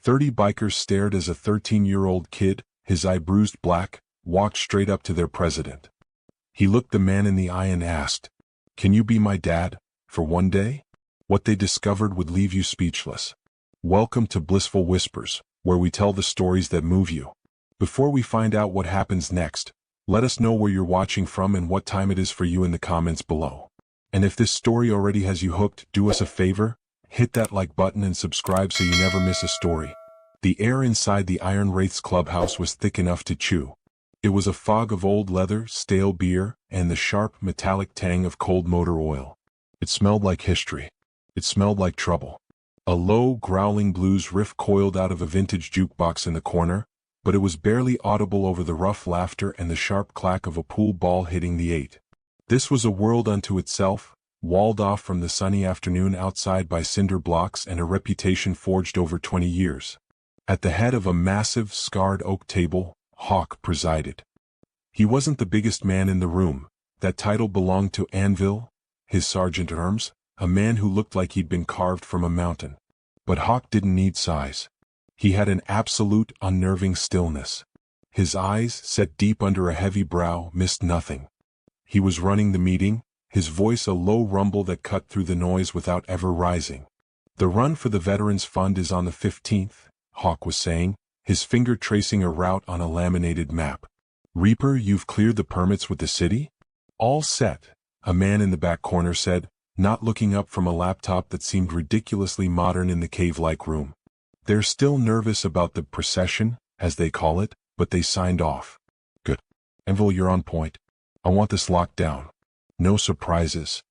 30 bikers stared as a 13-year-old kid, his eye bruised black, walked straight up to their president. He looked the man in the eye and asked, "Can you be my dad, for one day?" What they discovered would leave you speechless. Welcome to Blissful Whispers, where we tell the stories that move you. Before we find out what happens next, let us know where you're watching from and what time it is for you in the comments below. And if this story already has you hooked, do us a favor, hit that like button and subscribe so you never miss a story. The air inside the Iron Wraith's clubhouse was thick enough to chew. It was a fog of old leather, stale beer, and the sharp, metallic tang of cold motor oil. It smelled like history. It smelled like trouble. A low, growling blues riff coiled out of a vintage jukebox in the corner, but it was barely audible over the rough laughter and the sharp clack of a pool ball hitting the 8. This was a world unto itself, walled off from the sunny afternoon outside by cinder blocks and a reputation forged over 20 years. At the head of a massive, scarred oak table, Hawk presided. He wasn't the biggest man in the room. That title belonged to Anvil, his sergeant-at-arms, a man who looked like he'd been carved from a mountain. But Hawk didn't need size. He had an absolute, unnerving stillness. His eyes, set deep under a heavy brow, missed nothing. He was running the meeting, his voice a low rumble that cut through the noise without ever rising. "The run for the Veterans Fund is on the 15th, Hawk was saying, his finger tracing a route on a laminated map. "Reaper, you've cleared the permits with the city?" "All set," a man in the back corner said, not looking up from a laptop that seemed ridiculously modern in the cave-like room. "They're still nervous about the procession, as they call it, but they signed off." "Good. Anvil, you're on point. I want this locked down. No surprises."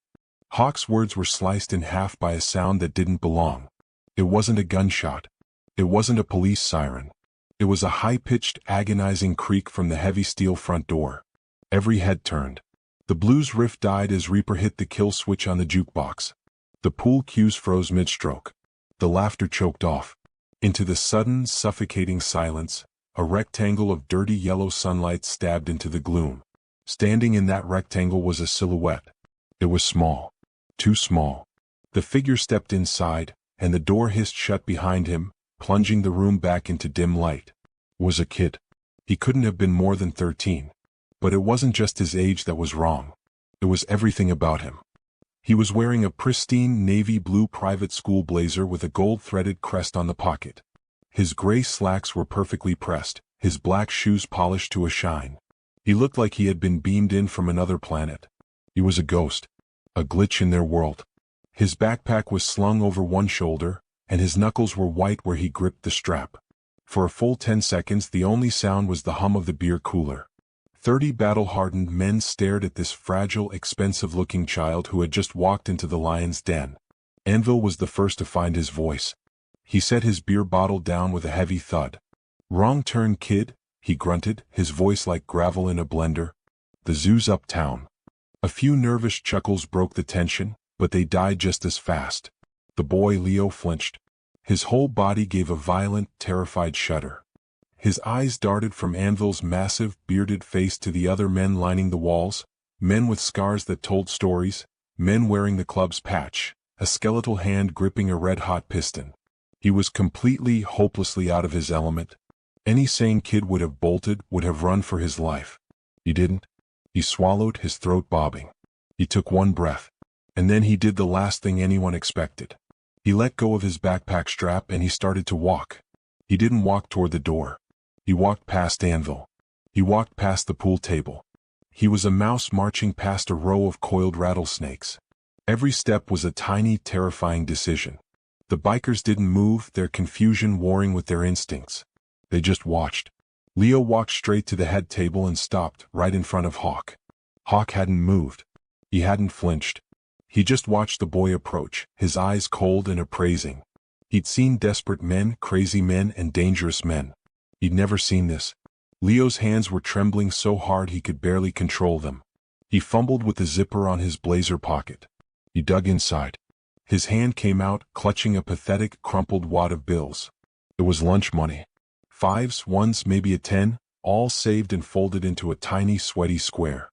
Hawk's words were sliced in half by a sound that didn't belong. It wasn't a gunshot. It wasn't a police siren. It was a high-pitched, agonizing creak from the heavy steel front door. Every head turned. The blues riff died as Reaper hit the kill switch on the jukebox. The pool cues froze mid-stroke. The laughter choked off. Into the sudden, suffocating silence, a rectangle of dirty yellow sunlight stabbed into the gloom. Standing in that rectangle was a silhouette. It was small. Too small. The figure stepped inside, and the door hissed shut behind him, plunging the room back into dim light. It was a kid. He couldn't have been more than 13. But it wasn't just his age that was wrong. It was everything about him. He was wearing a pristine navy blue private school blazer with a gold-threaded crest on the pocket. His gray slacks were perfectly pressed, his black shoes polished to a shine. He looked like he had been beamed in from another planet. He was a ghost. A glitch in their world. His backpack was slung over one shoulder, and his knuckles were white where he gripped the strap. For a full 10 seconds the only sound was the hum of the beer cooler. 30 battle-hardened men stared at this fragile, expensive-looking child who had just walked into the lion's den. Anvil was the first to find his voice. He set his beer bottle down with a heavy thud. "Wrong turn, kid," he grunted, his voice like gravel in a blender. "The zoo's uptown." A few nervous chuckles broke the tension, but they died just as fast. The boy Leo flinched. His whole body gave a violent, terrified shudder. His eyes darted from Anvil's massive, bearded face to the other men lining the walls, men with scars that told stories, men wearing the club's patch, a skeletal hand gripping a red-hot piston. He was completely, hopelessly out of his element. Any sane kid would have bolted, would have run for his life. He didn't. He swallowed, his throat bobbing. He took one breath. And then he did the last thing anyone expected. He let go of his backpack strap and he started to walk. He didn't walk toward the door. He walked past Anvil. He walked past the pool table. He was a mouse marching past a row of coiled rattlesnakes. Every step was a tiny, terrifying decision. The bikers didn't move, their confusion warring with their instincts. They just watched. Leo walked straight to the head table and stopped, right in front of Hawk. Hawk hadn't moved. He hadn't flinched. He just watched the boy approach, his eyes cold and appraising. He'd seen desperate men, crazy men, and dangerous men. He'd never seen this. Leo's hands were trembling so hard he could barely control them. He fumbled with the zipper on his blazer pocket. He dug inside. His hand came out, clutching a pathetic, crumpled wad of bills. It was lunch money. 5s, 1s, maybe a 10, all saved and folded into a tiny, sweaty square.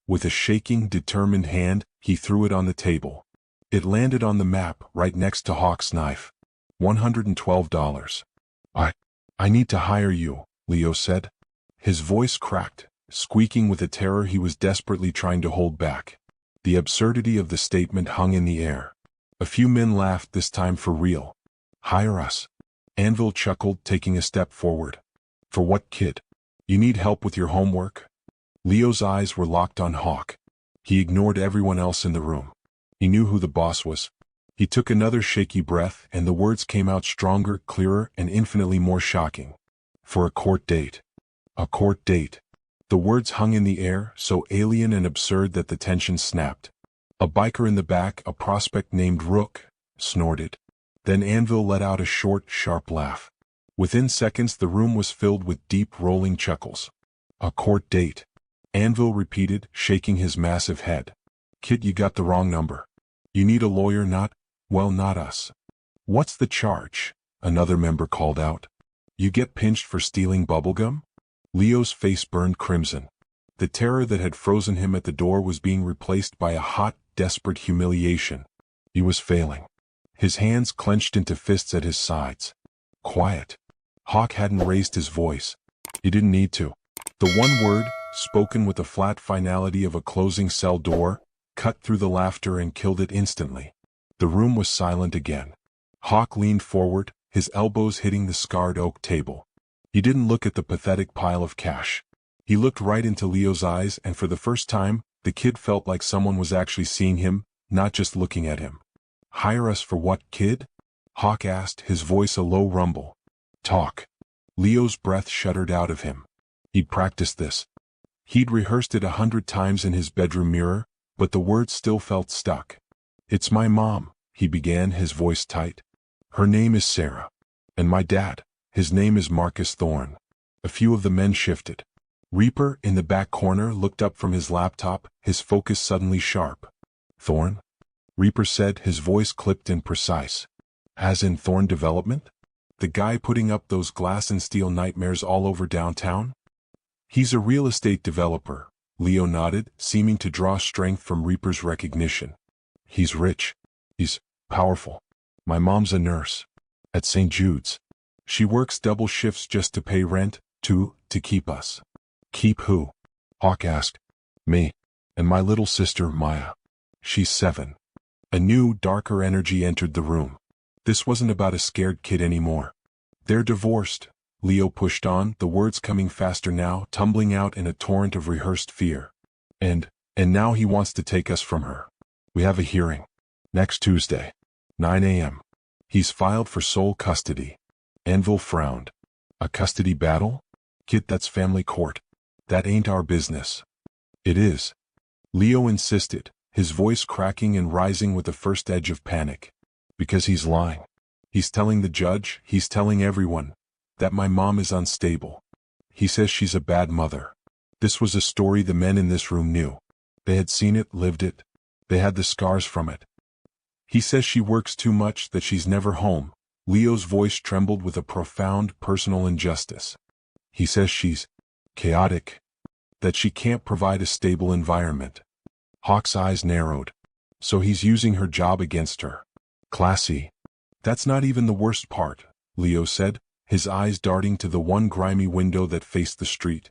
With a shaking, determined hand, he threw it on the table. It landed on the map, right next to Hawk's knife. $112. I, I need to hire you, Leo said. His voice cracked, squeaking with a terror he was desperately trying to hold back. The absurdity of the statement hung in the air. A few men laughed, this time for real. Hire us. Anvil chuckled, taking a step forward. For what, kid? You need help with your homework? Leo's eyes were locked on Hawk. He ignored everyone else in the room. He knew who the boss was. He took another shaky breath, and the words came out stronger, clearer, and infinitely more shocking. For a court date. A court date. The words hung in the air, so alien and absurd that the tension snapped. A biker in the back, a prospect named Rook, snorted. Then Anvil let out a short, sharp laugh. Within seconds the room was filled with deep, rolling chuckles. A court date. Anvil repeated, shaking his massive head. Kid, you got the wrong number. You need a lawyer, not us. What's the charge? Another member called out. You get pinched for stealing bubblegum? Leo's face burned crimson. The terror that had frozen him at the door was being replaced by a hot, desperate humiliation. He was failing. His hands clenched into fists at his sides. Quiet. Hawk hadn't raised his voice. He didn't need to. The one word, spoken with the flat finality of a closing cell door, cut through the laughter and killed it instantly. The room was silent again. Hawk leaned forward, his elbows hitting the scarred oak table. He didn't look at the pathetic pile of cash. He looked right into Leo's eyes, and for the first time, the kid felt like someone was actually seeing him, not just looking at him. Hire us for what, kid? Hawk asked, his voice a low rumble. Talk. Leo's breath shuddered out of him. He'd practiced this. He'd rehearsed it 100 times in his bedroom mirror, but the words still felt stuck. It's my mom, he began, his voice tight. Her name is Sarah. And my dad, his name is Marcus Thorne. A few of the men shifted. Reaper, in the back corner, looked up from his laptop, his focus suddenly sharp. Thorne? Reaper said, his voice clipped and precise. As in Thorne Development? The guy putting up those glass and steel nightmares all over downtown? He's a real estate developer, Leo nodded, seeming to draw strength from Reaper's recognition. He's rich. He's powerful. My mom's a nurse. At St. Jude's. She works double shifts just to pay rent, to keep us. Keep who? Hawk asked. Me. And my little sister, Maya. She's 7. A new, darker energy entered the room. This wasn't about a scared kid anymore. They're divorced, Leo pushed on, the words coming faster now, tumbling out in a torrent of rehearsed fear. And now he wants to take us from her. We have a hearing. Next Tuesday. 9 a.m. He's filed for sole custody. Anvil frowned. A custody battle? Kid, that's family court. That ain't our business. It is. Leo insisted, his voice cracking and rising with the first edge of panic. Because he's lying. He's telling the judge, he's telling everyone, that my mom is unstable. He says she's a bad mother. This was a story the men in this room knew. They had seen it, lived it. They had the scars from it. He says she works too much, that she's never home. Leo's voice trembled with a profound personal injustice. He says she's chaotic, that she can't provide a stable environment. Hawk's eyes narrowed. So he's using her job against her. Classy. That's not even the worst part, Leo said, his eyes darting to the one grimy window that faced the street.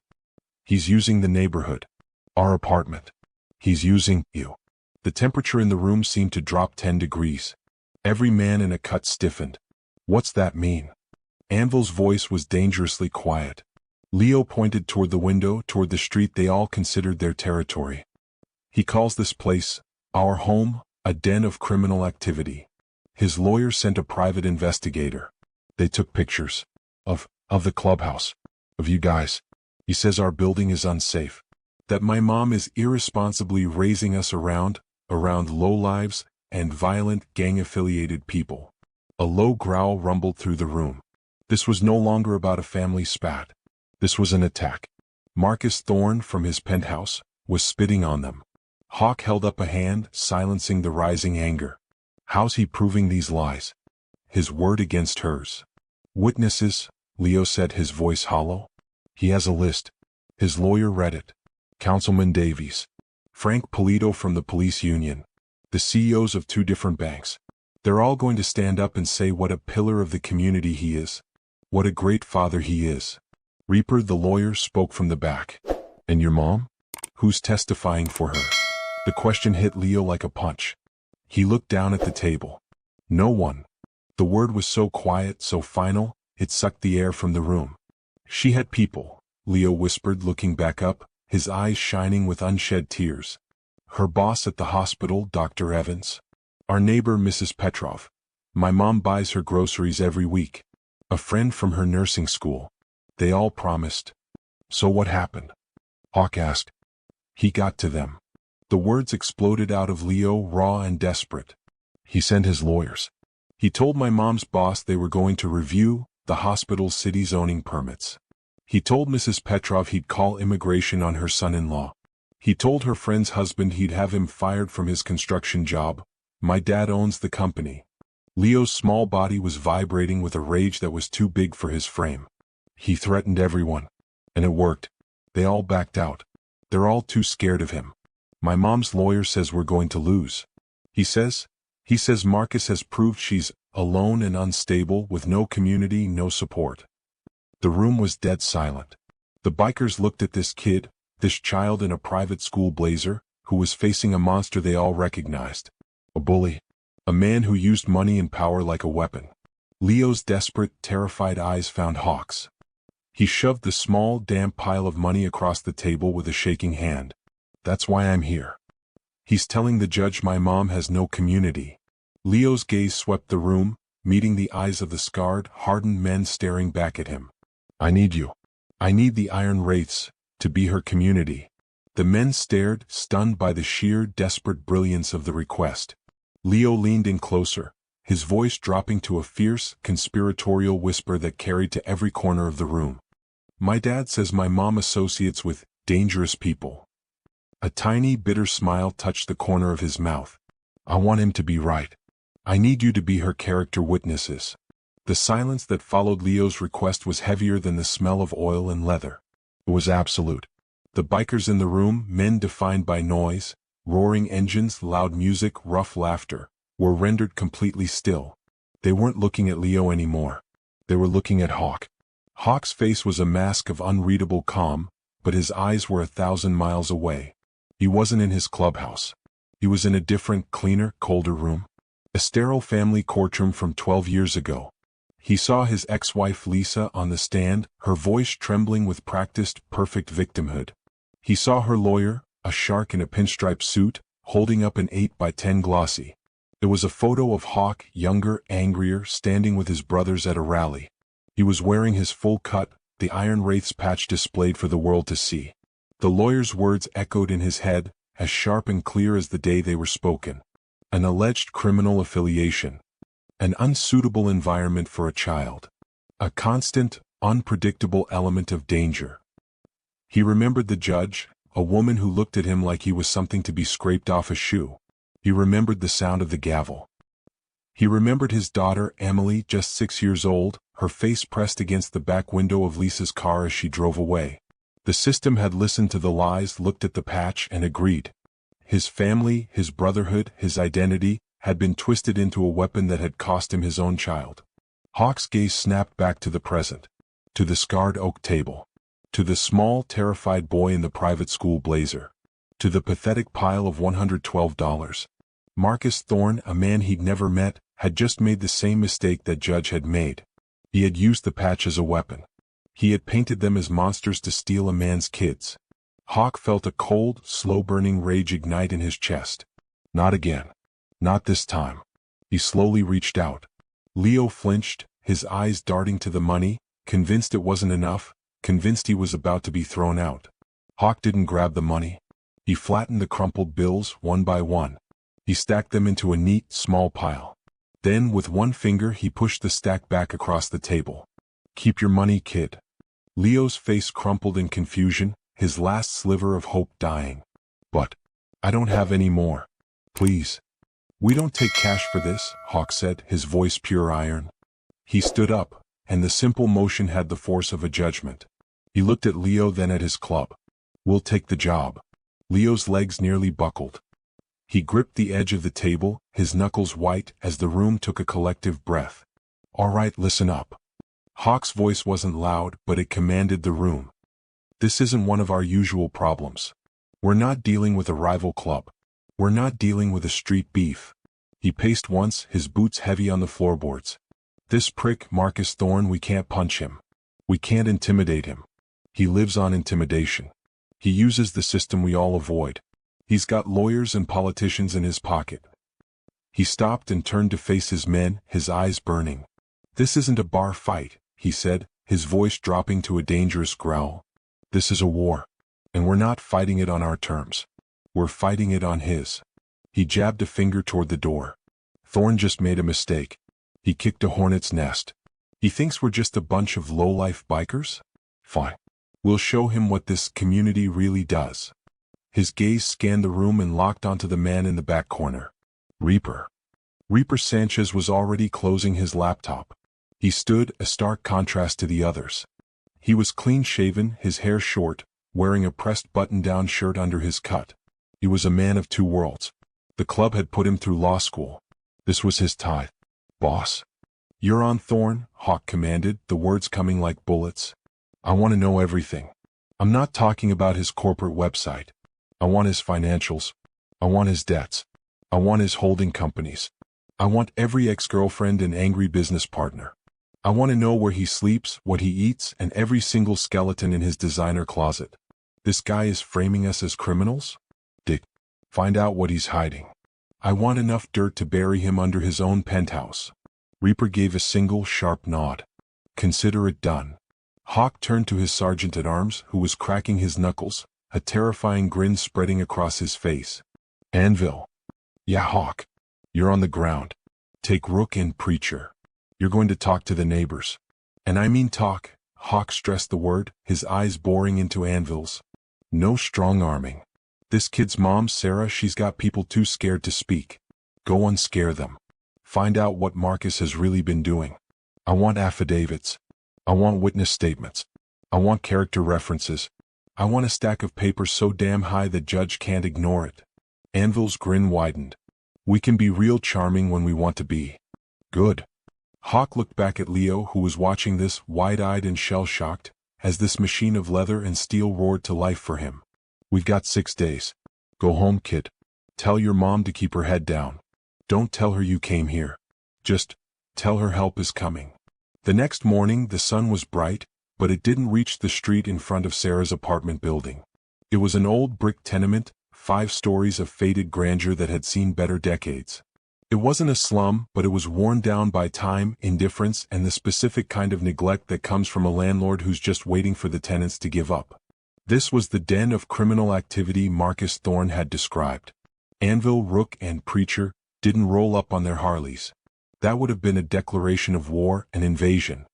He's using the neighborhood. Our apartment. He's using you. The temperature in the room seemed to drop 10 degrees. Every man in a cut stiffened. What's that mean? Anvil's voice was dangerously quiet. Leo pointed toward the window, toward the street they all considered their territory. He calls this place, our home, a den of criminal activity. His lawyer sent a private investigator. They took pictures of the clubhouse, of you guys. He says our building is unsafe. That my mom is irresponsibly raising us around lowlives and violent gang-affiliated people. A low growl rumbled through the room. This was no longer about a family spat. This was an attack. Marcus Thorne, from his penthouse, was spitting on them. Hawk held up a hand, silencing the rising anger. How's he proving these lies? His word against hers. Witnesses, Leo said, his voice hollow. He has a list. His lawyer read it. Councilman Davies. Frank Polito from the police union. The CEOs of 2 different banks. They're all going to stand up and say what a pillar of the community he is. What a great father he is. Reaper, the lawyer, spoke from the back. And your mom? Who's testifying for her? The question hit Leo like a punch. He looked down at the table. No one. The word was so quiet, so final, it sucked the air from the room. She had people, Leo whispered, looking back up, his eyes shining with unshed tears. Her boss at the hospital, Dr. Evans. Our neighbor, Mrs. Petrov. My mom buys her groceries every week. A friend from her nursing school. They all promised. So what happened? Hawk asked. He got to them. The words exploded out of Leo, raw and desperate. He sent his lawyers. He told my mom's boss they were going to review the hospital's city zoning permits. He told Mrs. Petrov he'd call immigration on her son-in-law. He told her friend's husband he'd have him fired from his construction job. My dad owns the company. Leo's small body was vibrating with a rage that was too big for his frame. He threatened everyone. And it worked. They all backed out. They're all too scared of him. My mom's lawyer says we're going to lose. He says Marcus has proved she's alone and unstable with no community, no support. The room was dead silent. The bikers looked at this kid, this child in a private school blazer, who was facing a monster they all recognized. A bully. A man who used money and power like a weapon. Leo's desperate, terrified eyes found Hawk's. He shoved the small, damp pile of money across the table with a shaking hand. That's why I'm here. He's telling the judge my mom has no community. Leo's gaze swept the room, meeting the eyes of the scarred, hardened men staring back at him. I need you. I need the Iron Wraiths to be her community. The men stared, stunned by the sheer, desperate brilliance of the request. Leo leaned in closer, his voice dropping to a fierce, conspiratorial whisper that carried to every corner of the room. My dad says my mom associates with dangerous people. A tiny, bitter smile touched the corner of his mouth. I want him to be right. I need you to be her character witnesses. The silence that followed Leo's request was heavier than the smell of oil and leather. It was absolute. The bikers in the room, men defined by noise, roaring engines, loud music, rough laughter, were rendered completely still. They weren't looking at Leo anymore. They were looking at Hawk. Hawk's face was a mask of unreadable calm, but his eyes were 1,000 miles away. He wasn't in his clubhouse. He was in a different, cleaner, colder room. A sterile family courtroom from 12 years ago. He saw his ex-wife Lisa on the stand, her voice trembling with practiced, perfect victimhood. He saw her lawyer, a shark in a pinstripe suit, holding up an 8x10 glossy. It was a photo of Hawk, younger, angrier, standing with his brothers at a rally. He was wearing his full cut, the Iron Wraiths patch displayed for the world to see. The lawyer's words echoed in his head, as sharp and clear as the day they were spoken. An alleged criminal affiliation. An unsuitable environment for a child. A constant, unpredictable element of danger. He remembered the judge, a woman who looked at him like he was something to be scraped off a shoe. He remembered the sound of the gavel. He remembered his daughter, Emily, just 6 years old, her face pressed against the back window of Lisa's car as she drove away. The system had listened to the lies, looked at the patch, and agreed. His family, his brotherhood, his identity, had been twisted into a weapon that had cost him his own child. Hawk's gaze snapped back to the present. To the scarred oak table. To the small, terrified boy in the private school blazer. To the pathetic pile of $112. Marcus Thorne, a man he'd never met, had just made the same mistake that Judge had made. He had used the patch as a weapon. He had painted them as monsters to steal a man's kids. Hawk felt a cold, slow-burning rage ignite in his chest. Not again. Not this time. He slowly reached out. Leo flinched, his eyes darting to the money, convinced it wasn't enough, convinced he was about to be thrown out. Hawk didn't grab the money. He flattened the crumpled bills one by one. He stacked them into a neat, small pile. Then, with one finger, he pushed the stack back across the table. Keep your money, kid. Leo's face crumpled in confusion, his last sliver of hope dying. But I don't have any more. Please. We don't take cash for this, Hawk said, his voice pure iron. He stood up, and the simple motion had the force of a judgment. He looked at Leo, then at his club. We'll take the job. Leo's legs nearly buckled. He gripped the edge of the table, his knuckles white, as the room took a collective breath. All right, listen up. Hawk's voice wasn't loud, but it commanded the room. This isn't one of our usual problems. We're not dealing with a rival club. We're not dealing with a street beef. He paced once, his boots heavy on the floorboards. This prick, Marcus Thorne, we can't punch him. We can't intimidate him. He lives on intimidation. He uses the system we all avoid. He's got lawyers and politicians in his pocket. He stopped and turned to face his men, his eyes burning. This isn't a bar fight, he said, his voice dropping to a dangerous growl. This is a war. And we're not fighting it on our terms. We're fighting it on his. He jabbed a finger toward the door. Thorne just made a mistake. He kicked a hornet's nest. He thinks we're just a bunch of low-life bikers? Fine. We'll show him what this community really does. His gaze scanned the room and locked onto the man in the back corner. Reaper. Reaper Sanchez was already closing his laptop. He stood, a stark contrast to the others. He was clean-shaven, his hair short, wearing a pressed button-down shirt under his cut. He was a man of two worlds. The club had put him through law school. This was his tithe. Boss. You're on, Thorne, Hawk commanded, the words coming like bullets. I want to know everything. I'm not talking about his corporate website. I want his financials. I want his debts. I want his holding companies. I want every ex-girlfriend and angry business partner. I want to know where he sleeps, what he eats, and every single skeleton in his designer closet. This guy is framing us as criminals? Dick, find out what he's hiding. I want enough dirt to bury him under his own penthouse. Reaper gave a single, sharp nod. Consider it done. Hawk turned to his sergeant-at-arms, who was cracking his knuckles, a terrifying grin spreading across his face. Anvil. Yeah, Hawk. You're on the ground. Take Rook and Preacher. You're going to talk to the neighbors. And I mean talk, Hawk stressed the word, his eyes boring into Anvil's. No strong-arming. This kid's mom, Sarah, she's got people too scared to speak. Go unscare them. Find out what Marcus has really been doing. I want affidavits. I want witness statements. I want character references. I want a stack of papers so damn high the judge can't ignore it. Anvil's grin widened. We can be real charming when we want to be. Good. Hawk looked back at Leo, who was watching this, wide-eyed and shell-shocked, as this machine of leather and steel roared to life for him. We've got 6 days. Go home, kid. Tell your mom to keep her head down. Don't tell her you came here. Just tell her help is coming. The next morning, the sun was bright, but it didn't reach the street in front of Sarah's apartment building. It was an old brick tenement, 5 stories of faded grandeur that had seen better decades. It wasn't a slum, but it was worn down by time, indifference, and the specific kind of neglect that comes from a landlord who's just waiting for the tenants to give up. This was the den of criminal activity Marcus Thorne had described. Anvil, Rook, and Preacher didn't roll up on their Harleys. That would have been a declaration of war and invasion.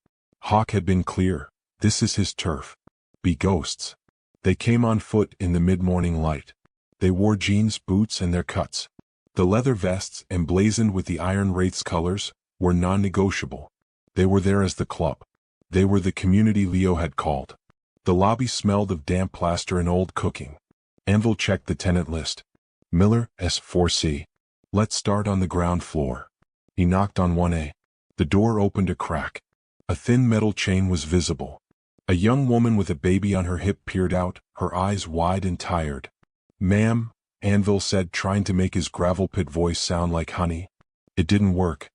Hawk had been clear. This is his turf. Be ghosts. They came on foot in the mid-morning light. They wore jeans, boots, and their cuts. The leather vests, emblazoned with the Iron Wraith's colors, were non-negotiable. They were there as the club. They were the community Leo had called. The lobby smelled of damp plaster and old cooking. Anvil checked the tenant list. Miller, S4C. Let's start on the ground floor. He knocked on 1A. The door opened a crack. A thin metal chain was visible. A young woman with a baby on her hip peered out, her eyes wide and tired. Ma'am, Anvil said, trying to make his gravel pit voice sound like honey. It didn't work.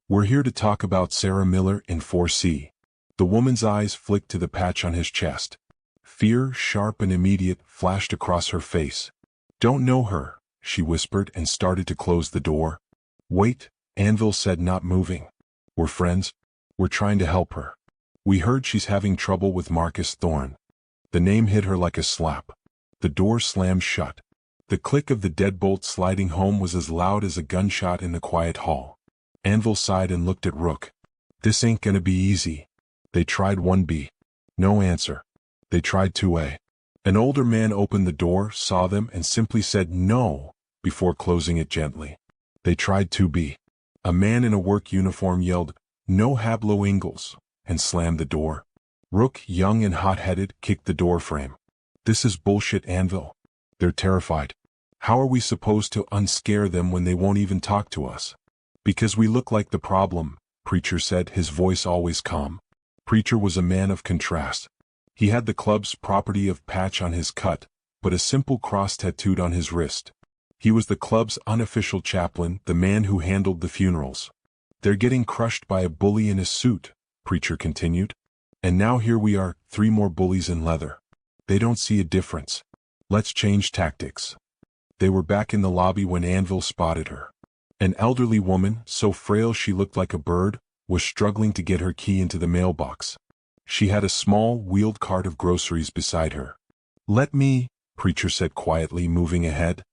We're here to talk about Sarah Miller in 4C. The woman's eyes flicked to the patch on his chest. Fear, sharp and immediate, flashed across her face. Don't know her, she whispered and started to close the door. Wait, Anvil said, not moving. We're friends. We're trying to help her. We heard she's having trouble with Marcus Thorne. The name hit her like a slap. The door slammed shut. The click of the deadbolt sliding home was as loud as a gunshot in the quiet hall. Anvil sighed and looked at Rook. This ain't gonna be easy. They tried 1B. No answer. They tried 2A. An older man opened the door, saw them, and simply said no, before closing it gently. They tried 2B. A man in a work uniform yelled, "No hablo Ingalls," and slammed the door. Rook, young and hot-headed, kicked the door frame. This is bullshit, Anvil. They're terrified. How are we supposed to unscare them when they won't even talk to us? Because we look like the problem, Preacher said, his voice always calm. Preacher was a man of contrast. He had the club's property of patch on his cut, but a simple cross tattooed on his wrist. He was the club's unofficial chaplain, the man who handled the funerals. They're getting crushed by a bully in a suit, Preacher continued. And now here we are, 3 more bullies in leather. They don't see a difference. Let's change tactics. They were back in the lobby when Anvil spotted her. An elderly woman, so frail she looked like a bird, was struggling to get her key into the mailbox. She had a small, wheeled cart of groceries beside her. "Let me," Preacher said quietly, moving ahead.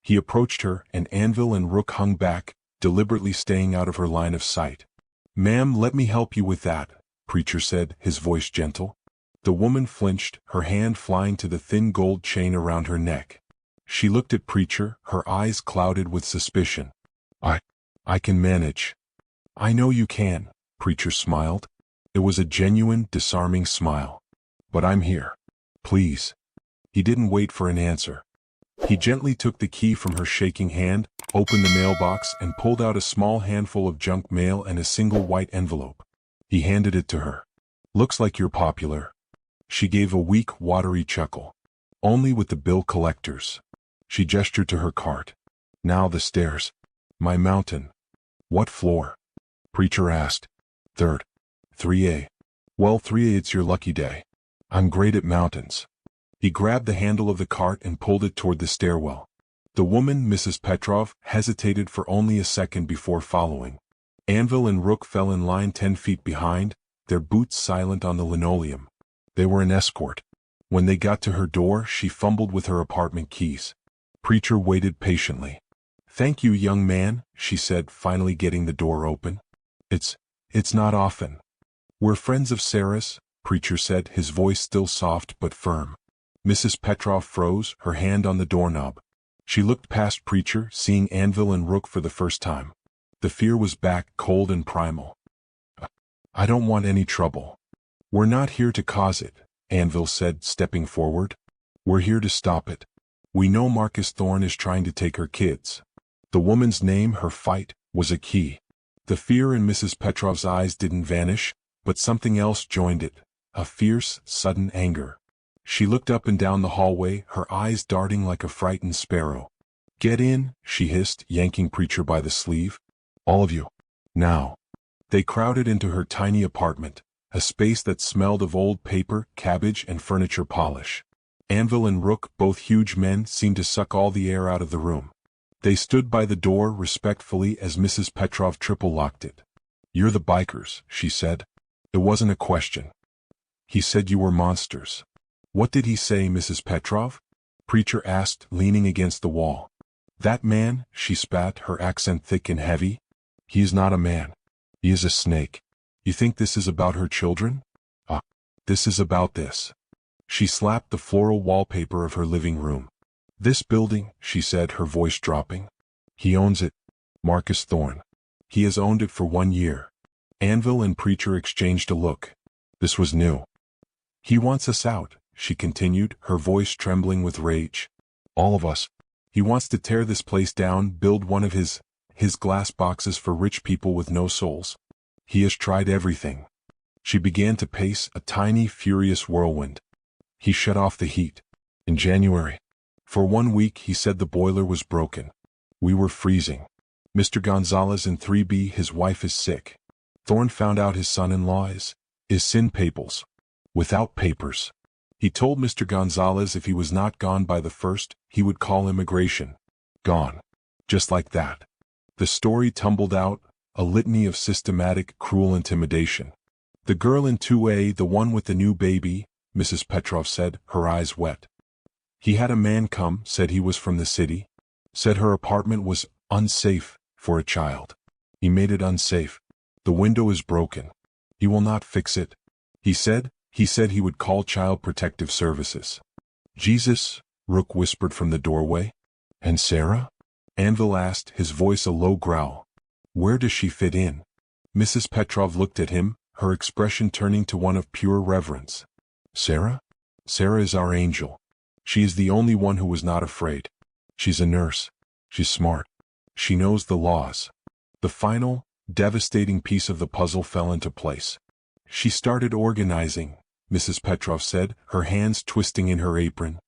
He approached her, and Anvil and Rook hung back, deliberately staying out of her line of sight. "Ma'am, let me help you with that," Preacher said, his voice gentle. The woman flinched, her hand flying to the thin gold chain around her neck. She looked at Preacher, her eyes clouded with suspicion. I can manage." "I know you can," Preacher smiled. It was a genuine, disarming smile. "But I'm here. Please." He didn't wait for an answer. He gently took the key from her shaking hand, opened the mailbox, and pulled out a small handful of junk mail and a single white envelope. He handed it to her. "Looks like you're popular." She gave a weak, watery chuckle. "Only with the bill collectors." She gestured to her cart. "Now the stairs. My mountain." "What floor?" Preacher asked. "Third. 3A. Well, 3A, it's your lucky day. I'm great at mountains." He grabbed the handle of the cart and pulled it toward the stairwell. The woman, Mrs. Petrov, hesitated for only a second before following. Anvil and Rook fell in line 10 feet behind, their boots silent on the linoleum. They were an escort. When they got to her door, she fumbled with her apartment keys. Preacher waited patiently. "Thank you, young man," she said, finally getting the door open. It's not often." "We're friends of Sarah's," Preacher said, his voice still soft but firm. Mrs. Petrov froze, her hand on the doorknob. She looked past Preacher, seeing Anvil and Rook for the first time. The fear was back, cold and primal. "I don't want any trouble." "We're not here to cause it," Anvil said, stepping forward. "We're here to stop it. We know Marcus Thorne is trying to take her kids." The woman's name, her fight, was a key. The fear in Mrs. Petrov's eyes didn't vanish, but something else joined it, a fierce, sudden anger. She looked up and down the hallway, her eyes darting like a frightened sparrow. "Get in," she hissed, yanking Preacher by the sleeve. "All of you. Now." They crowded into her tiny apartment, a space that smelled of old paper, cabbage, and furniture polish. Anvil and Rook, both huge men, seemed to suck all the air out of the room. They stood by the door respectfully as Mrs. Petrov triple-locked it. "You're the bikers," she said. It wasn't a question. "He said you were monsters." "What did he say, Mrs. Petrov?" Preacher asked, leaning against the wall. "That man," she spat, her accent thick and heavy. "He is not a man. He is a snake. You think this is about her children? This is about this." She slapped the floral wallpaper of her living room. "This building," she said, her voice dropping. "He owns it. Marcus Thorne. He has owned it for 1 year." Anvil and Preacher exchanged a look. This was new. "He wants us out," she continued, her voice trembling with rage. "All of us. He wants to tear this place down, build one of his glass boxes for rich people with no souls. He has tried everything." She began to pace, a tiny, furious whirlwind. "He shut off the heat. In January. For 1 week he said the boiler was broken. We were freezing. Mr. Gonzalez in 3B, his wife is sick. Thorne found out his son-in-law is sin papals. Without papers. He told Mr. Gonzalez if he was not gone by the 1st, he would call immigration. Gone. Just like that." The story tumbled out, a litany of systematic, cruel intimidation. "The girl in 2A, the one with the new baby," Mrs. Petrov said, her eyes wet. "He had a man come, said he was from the city. Said her apartment was unsafe for a child. He made it unsafe. The window is broken. He will not fix it. He said he would call Child Protective Services." "Jesus," Rook whispered from the doorway. "And Sarah?" Anvil asked, his voice a low growl. "Where does she fit in?" Mrs. Petrov looked at him, her expression turning to one of pure reverence. "Sarah? Sarah is our angel. She is the only one who was not afraid. She's a nurse. She's smart. She knows the laws." The final, devastating piece of the puzzle fell into place. She started organizing, Mrs. Petrov said, her hands twisting in her apron.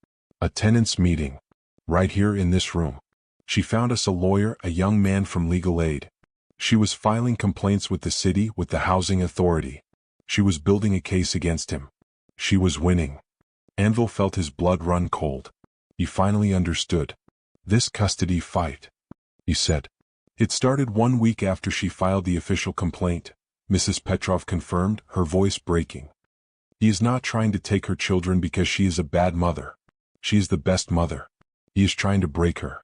A tenants' meeting. Right here in this room. She found us a lawyer, a young man from legal aid. She was filing complaints with the city, with the housing authority. She was building a case against him. She was winning. Anvil felt his blood run cold. He finally understood. This custody fight, he said. It started 1 week after she filed the official complaint, Mrs. Petrov confirmed, her voice breaking. He is not trying to take her children because she is a bad mother. She is the best mother. He is trying to break her.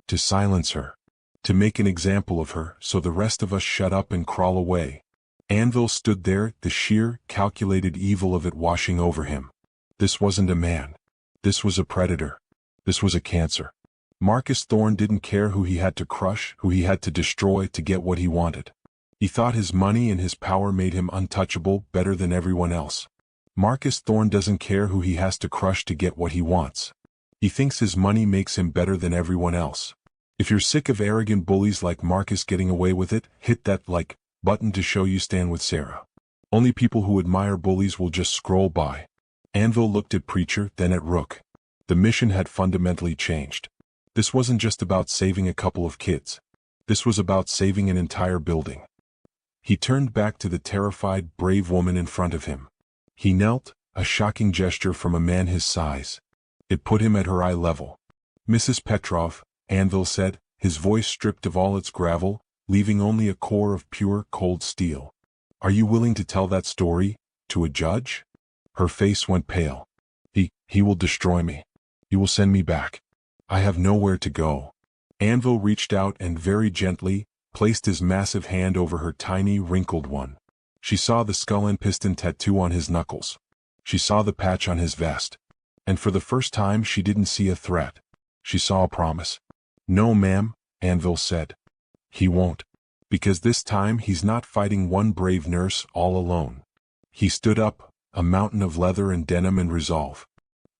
To silence her. To make an example of her so the rest of us shut up and crawl away. Anvil stood there, the sheer, calculated evil of it washing over him. This wasn't a man. This was a predator. This was a cancer. Marcus Thorne didn't care who he had to crush, who he had to destroy to get what he wanted. He thought his money and his power made him untouchable, better than everyone else. Marcus Thorne doesn't care who he has to crush to get what he wants. He thinks his money makes him better than everyone else. If you're sick of arrogant bullies like Marcus getting away with it, hit that like button to show you stand with Sarah. Only people who admire bullies will just scroll by. Anvil looked at Preacher, then at Rook. The mission had fundamentally changed. This wasn't just about saving a couple of kids. This was about saving an entire building. He turned back to the terrified, brave woman in front of him. He knelt, a shocking gesture from a man his size. It put him at her eye level. Mrs. Petrov, Anvil said, his voice stripped of all its gravel, leaving only a core of pure, cold steel. Are you willing to tell that story, to a judge? Her face went pale. He will destroy me. He will send me back. I have nowhere to go. Anvil reached out and very gently placed his massive hand over her tiny, wrinkled one. She saw the skull and piston tattoo on his knuckles. She saw the patch on his vest. And for the first time she didn't see a threat. She saw a promise. No, ma'am, Anvil said. He won't. Because this time he's not fighting one brave nurse all alone. He stood up, a mountain of leather and denim and resolve.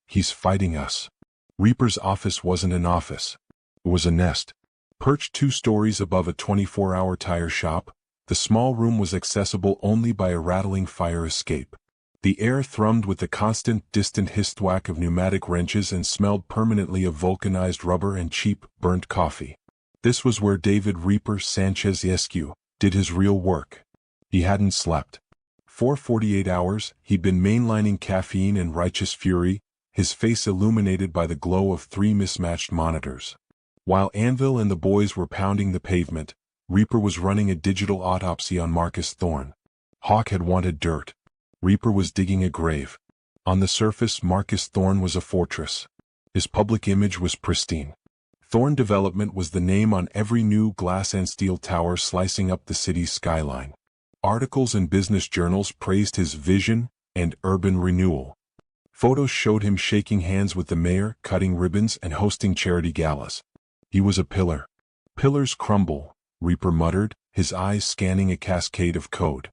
He's fighting us. Reaper's office wasn't an office. It was a nest. Perched 2 stories above a 24-hour tire shop, the small room was accessible only by a rattling fire escape. The air thrummed with the constant, distant hissed whack of pneumatic wrenches and smelled permanently of vulcanized rubber and cheap, burnt coffee. This was where David Reaper Sanchez-Escu did his real work. He hadn't slept. For 48 hours, he'd been mainlining caffeine and righteous fury, his face illuminated by the glow of 3 mismatched monitors. While Anvil and the boys were pounding the pavement, Reaper was running a digital autopsy on Marcus Thorne. Hawk had wanted dirt. Reaper was digging a grave. On the surface, Marcus Thorne was a fortress. His public image was pristine. Thorne Development was the name on every new glass and steel tower slicing up the city's skyline. Articles in business journals praised his vision and urban renewal. Photos showed him shaking hands with the mayor, cutting ribbons and hosting charity galas. He was a pillar. Pillars crumble, Reaper muttered, his eyes scanning a cascade of code.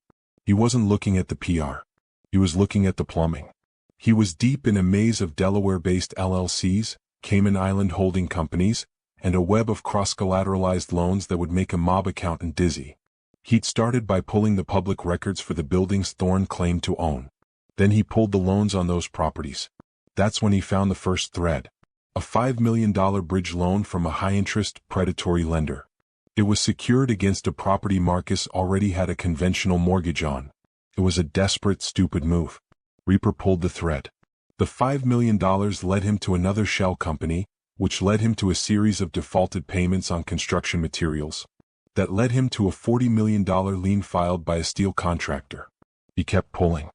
He wasn't looking at the PR. He was looking at the plumbing. He was deep in a maze of Delaware-based LLCs, Cayman Island holding companies, and a web of cross-collateralized loans that would make a mob accountant dizzy. He'd started by pulling the public records for the buildings Thorne claimed to own. Then he pulled the loans on those properties. That's when he found the first thread. A $5 million bridge loan from a high-interest, predatory lender. It was secured against a property Marcus already had a conventional mortgage on. It was a desperate, stupid move. Reaper pulled the thread. The $5 million led him to another shell company, which led him to a series of defaulted payments on construction materials. That led him to a $40 million lien filed by a steel contractor. He kept pulling.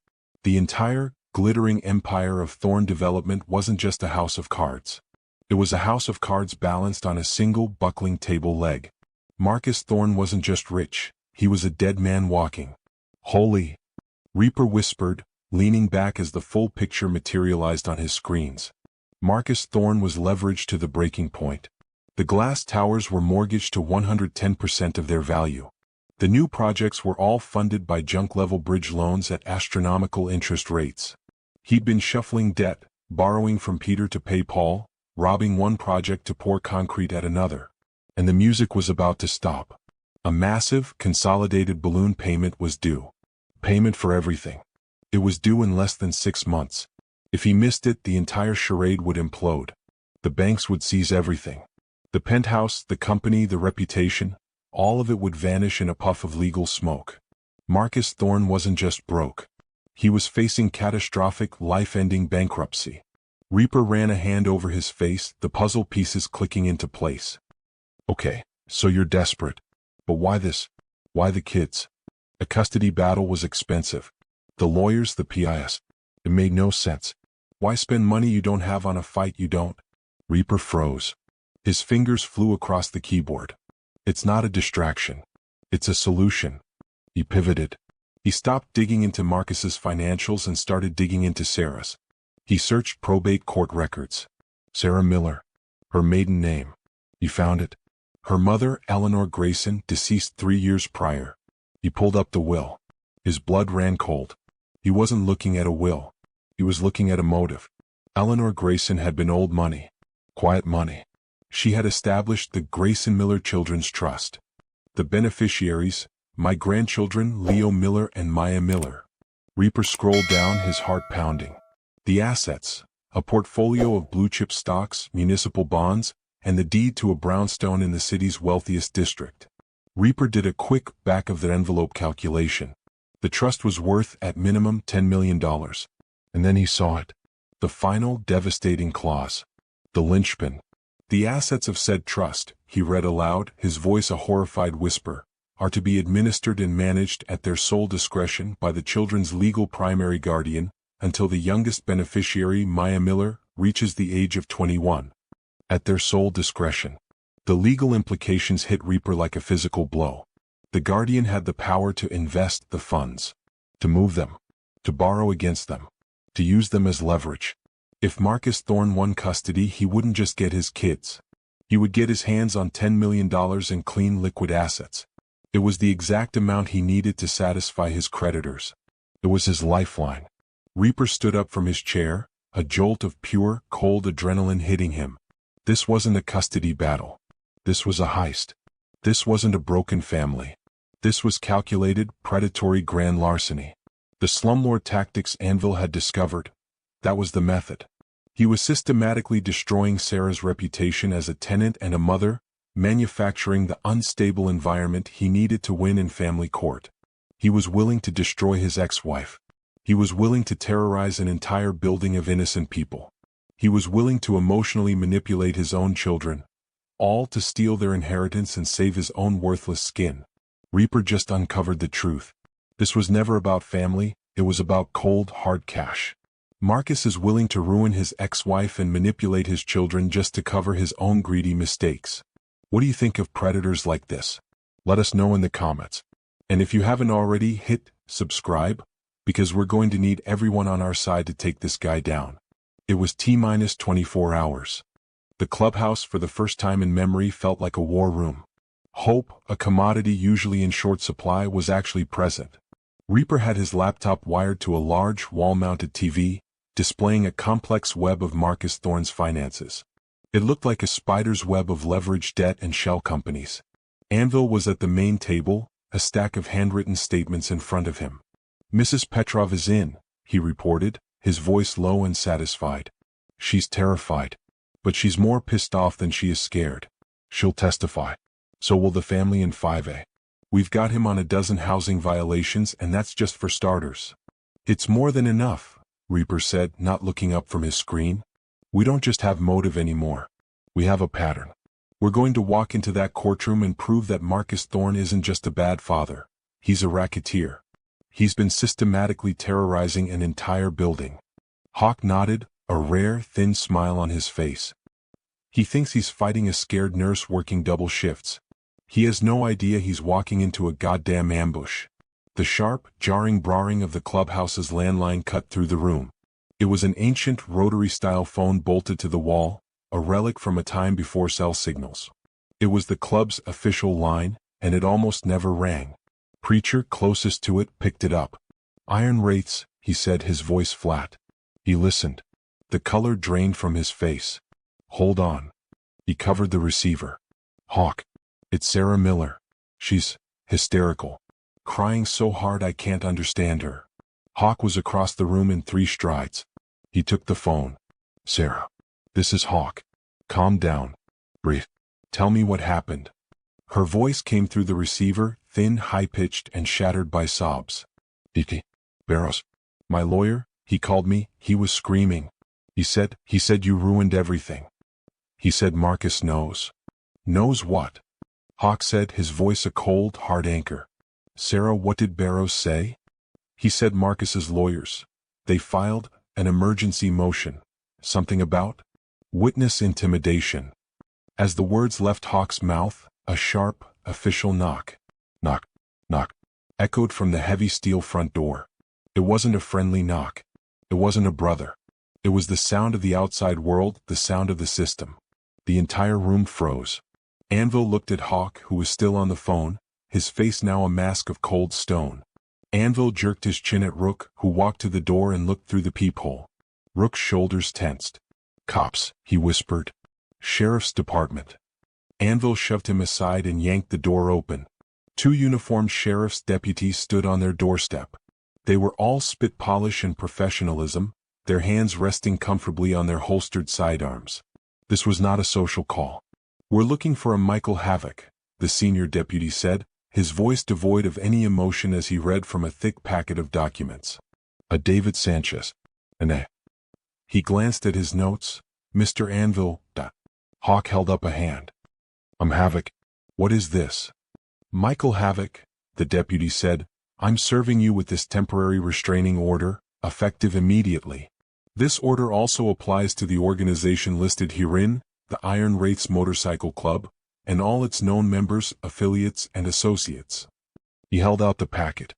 The entire, glittering empire of Thorne Development wasn't just a house of cards. It was a house of cards balanced on a single, buckling table leg. Marcus Thorne wasn't just rich, he was a dead man walking. Holy! Reaper whispered, leaning back as the full picture materialized on his screens. Marcus Thorne was leveraged to the breaking point. The glass towers were mortgaged to 110% of their value. The new projects were all funded by junk-level bridge loans at astronomical interest rates. He'd been shuffling debt, borrowing from Peter to pay Paul, robbing one project to pour concrete at another. And the music was about to stop. A massive, consolidated balloon payment was due. Payment for everything. It was due in less than 6 months. If he missed it, the entire charade would implode. The banks would seize everything. The penthouse, the company, the reputation, all of it would vanish in a puff of legal smoke. Marcus Thorne wasn't just broke. He was facing catastrophic, life-ending bankruptcy. Reaper ran a hand over his face, the puzzle pieces clicking into place. Okay, so you're desperate. But why this? Why the kids? A custody battle was expensive. The lawyers, the PIs. It made no sense. Why spend money you don't have on a fight you don't? Reaper froze. His fingers flew across the keyboard. It's not a distraction. It's a solution. He pivoted. He stopped digging into Marcus's financials and started digging into Sarah's. He searched probate court records. Sarah Miller. Her maiden name. He found it. Her mother, Eleanor Grayson, deceased 3 years prior. He pulled up the will. His blood ran cold. He wasn't looking at a will. He was looking at a motive. Eleanor Grayson had been old money. Quiet money. She had established the Grayson Miller Children's Trust. The beneficiaries, my grandchildren Leo Miller and Maya Miller. Reaper scrolled down, his heart pounding. The assets, a portfolio of blue-chip stocks, municipal bonds, and the deed to a brownstone in the city's wealthiest district. Reaper did a quick back-of-the-envelope calculation. The trust was worth, at minimum, $10 million. And then he saw it. The final, devastating clause. The linchpin. The assets of said trust, he read aloud, his voice a horrified whisper, are to be administered and managed at their sole discretion by the children's legal primary guardian, until the youngest beneficiary, Maya Miller, reaches the age of 21. At their sole discretion. The legal implications hit Reaper like a physical blow. The guardian had the power to invest the funds, to move them, to borrow against them, to use them as leverage. If Marcus Thorne won custody, he wouldn't just get his kids. He would get his hands on $10 million in clean liquid assets. It was the exact amount he needed to satisfy his creditors. It was his lifeline. Reaper stood up from his chair, a jolt of pure, cold adrenaline hitting him. This wasn't a custody battle. This was a heist. This wasn't a broken family. This was calculated, predatory grand larceny. The slumlord tactics Anvil had discovered. That was the method. He was systematically destroying Sarah's reputation as a tenant and a mother, manufacturing the unstable environment he needed to win in family court. He was willing to destroy his ex-wife. He was willing to terrorize an entire building of innocent people. He was willing to emotionally manipulate his own children, all to steal their inheritance and save his own worthless skin. Reaper just uncovered the truth. This was never about family, it was about cold, hard cash. Marcus is willing to ruin his ex-wife and manipulate his children just to cover his own greedy mistakes. What do you think of predators like this? Let us know in the comments. And if you haven't already, hit subscribe, because we're going to need everyone on our side to take this guy down. It was T-minus 24 hours. The clubhouse, for the first time in memory, felt like a war room. Hope, a commodity usually in short supply, was actually present. Reaper had his laptop wired to a large, wall-mounted TV, displaying a complex web of Marcus Thorne's finances. It looked like a spider's web of leveraged debt and shell companies. Anvil was at the main table, a stack of handwritten statements in front of him. Mrs. Petrov is in, he reported, his voice low and satisfied. She's terrified. But she's more pissed off than she is scared. She'll testify. So will the family in 5A. We've got him on a dozen housing violations, and that's just for starters. It's more than enough, Reaper said, not looking up from his screen. We don't just have motive anymore. We have a pattern. We're going to walk into that courtroom and prove that Marcus Thorne isn't just a bad father. He's a racketeer. He's been systematically terrorizing an entire building. Hawk nodded, a rare, thin smile on his face. He thinks he's fighting a scared nurse working double shifts. He has no idea he's walking into a goddamn ambush. The sharp, jarring brarring of the clubhouse's landline cut through the room. It was an ancient rotary-style phone bolted to the wall, a relic from a time before cell signals. It was the club's official line, and it almost never rang. Preacher, closest to it, picked it up. Iron Wraiths, he said, his voice flat. He listened. The color drained from his face. Hold on. He covered the receiver. Hawk. It's Sarah Miller. She's hysterical. Crying so hard I can't understand her. Hawk was across the room in 3 strides. He took the phone. Sarah. This is Hawk. Calm down. Breathe. Tell me what happened. Her voice came through the receiver, thin, high-pitched, and shattered by sobs. Diki. Barrows. My lawyer, he called me, he was screaming. He said you ruined everything. He said Marcus knows. Knows what? Hawk said, his voice a cold, hard anchor. Sarah, what did Barrows say? He said Marcus's lawyers. They filed an emergency motion. Something about witness intimidation. As the words left Hawk's mouth, a sharp, official knock. Knock, knock, echoed from the heavy steel front door. It wasn't a friendly knock. It wasn't a brother. It was the sound of the outside world, the sound of the system. The entire room froze. Anvil looked at Hawk, who was still on the phone, his face now a mask of cold stone. Anvil jerked his chin at Rook, who walked to the door and looked through the peephole. Rook's shoulders tensed. Cops, he whispered. Sheriff's Department. Anvil shoved him aside and yanked the door open. 2 uniformed sheriff's deputies stood on their doorstep. They were all spit polish and professionalism, their hands resting comfortably on their holstered sidearms. This was not a social call. We're looking for a Michael Havoc, the senior deputy said, his voice devoid of any emotion as he read from a thick packet of documents. A David Sanchez. He glanced at his notes. Mr. Anvil. Hawk held up a hand. I'm Havoc. What is this? Michael Havoc, the deputy said. I'm serving you with this temporary restraining order, effective immediately. This order also applies to the organization listed herein, the Iron Wraiths Motorcycle Club, and all its known members, affiliates, and associates. He held out the packet.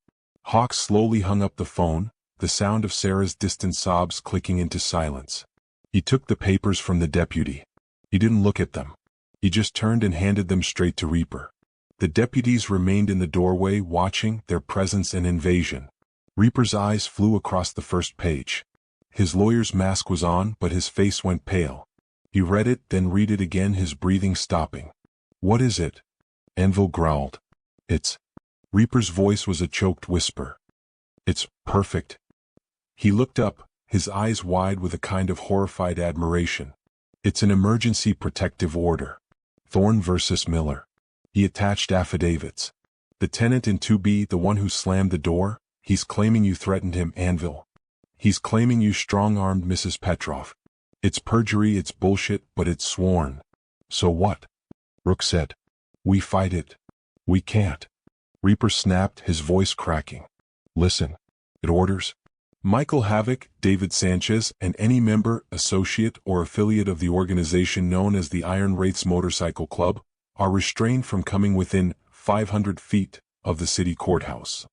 Hawk slowly hung up the phone, the sound of Sarah's distant sobs clicking into silence. He took the papers from the deputy. He didn't look at them. He just turned and handed them straight to Reaper. The deputies remained in the doorway watching their presence and invasion. Reaper's eyes flew across the first page. His lawyer's mask was on, but his face went pale. He read it, then read it again, his breathing stopping. What is it? Anvil growled. It's... Reaper's voice was a choked whisper. It's perfect. He looked up, his eyes wide with a kind of horrified admiration. It's an emergency protective order. Thorne versus Miller. He attached affidavits. The tenant in 2B, the one who slammed the door, he's claiming you threatened him, Anvil. He's claiming you strong-armed Mrs. Petrov. It's perjury, it's bullshit, but it's sworn. So what? Rook said. We fight it. We can't. Reaper snapped, his voice cracking. Listen. It orders. Michael Havoc, David Sanchez, and any member, associate, or affiliate of the organization known as the Iron Wraiths Motorcycle Club are restrained from coming within 500 feet of the city courthouse.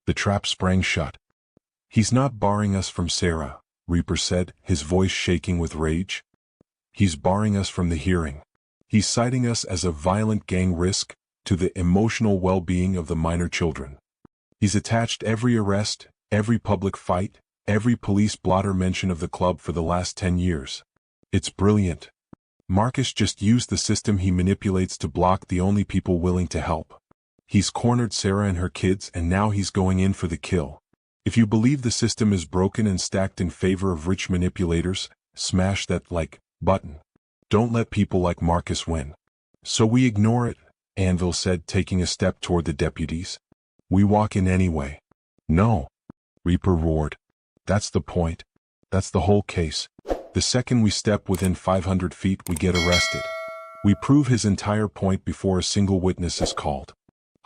The trap sprang shut. He's not barring us from Sarah, Reaper said, his voice shaking with rage. He's barring us from the hearing. He's citing us as a violent gang risk to the emotional well-being of the minor children. He's attached every arrest, every public fight, every police blotter mention of the club for the last 10 years. It's brilliant. Marcus just used the system he manipulates to block the only people willing to help. He's cornered Sarah and her kids, and now he's going in for the kill. If you believe the system is broken and stacked in favor of rich manipulators, smash that like button. Don't let people like Marcus win. So we ignore it, Anvil said, taking a step toward the deputies. We walk in anyway. No. Reaper roared. That's the point. That's the whole case. The second we step within 500 feet, we get arrested. We prove his entire point before a single witness is called.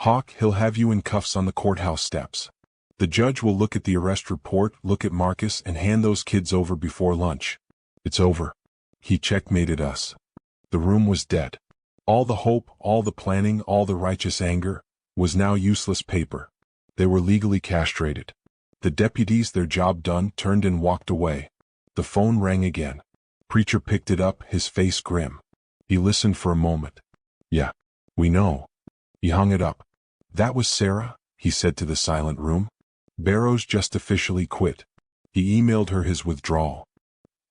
Hawk, he'll have you in cuffs on the courthouse steps. The judge will look at the arrest report, look at Marcus, and hand those kids over before lunch. It's over. He checkmated us. The room was dead. All the hope, all the planning, all the righteous anger, was now useless paper. They were legally castrated. The deputies, their job done, turned and walked away. The phone rang again. Preacher picked it up, his face grim. He listened for a moment. Yeah, we know. He hung it up. That was Sarah, he said to the silent room. Barrows just officially quit. He emailed her his withdrawal.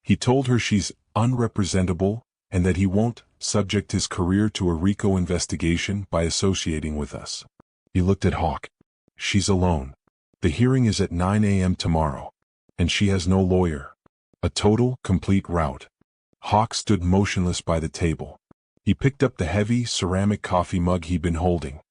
He told her she's unrepresentable and that he won't subject his career to a RICO investigation by associating with us. He looked at Hawk. She's alone. The hearing is at 9 a.m. tomorrow. And she has no lawyer. A total, complete rout. Hawk stood motionless by the table. He picked up the heavy, ceramic coffee mug he'd been holding.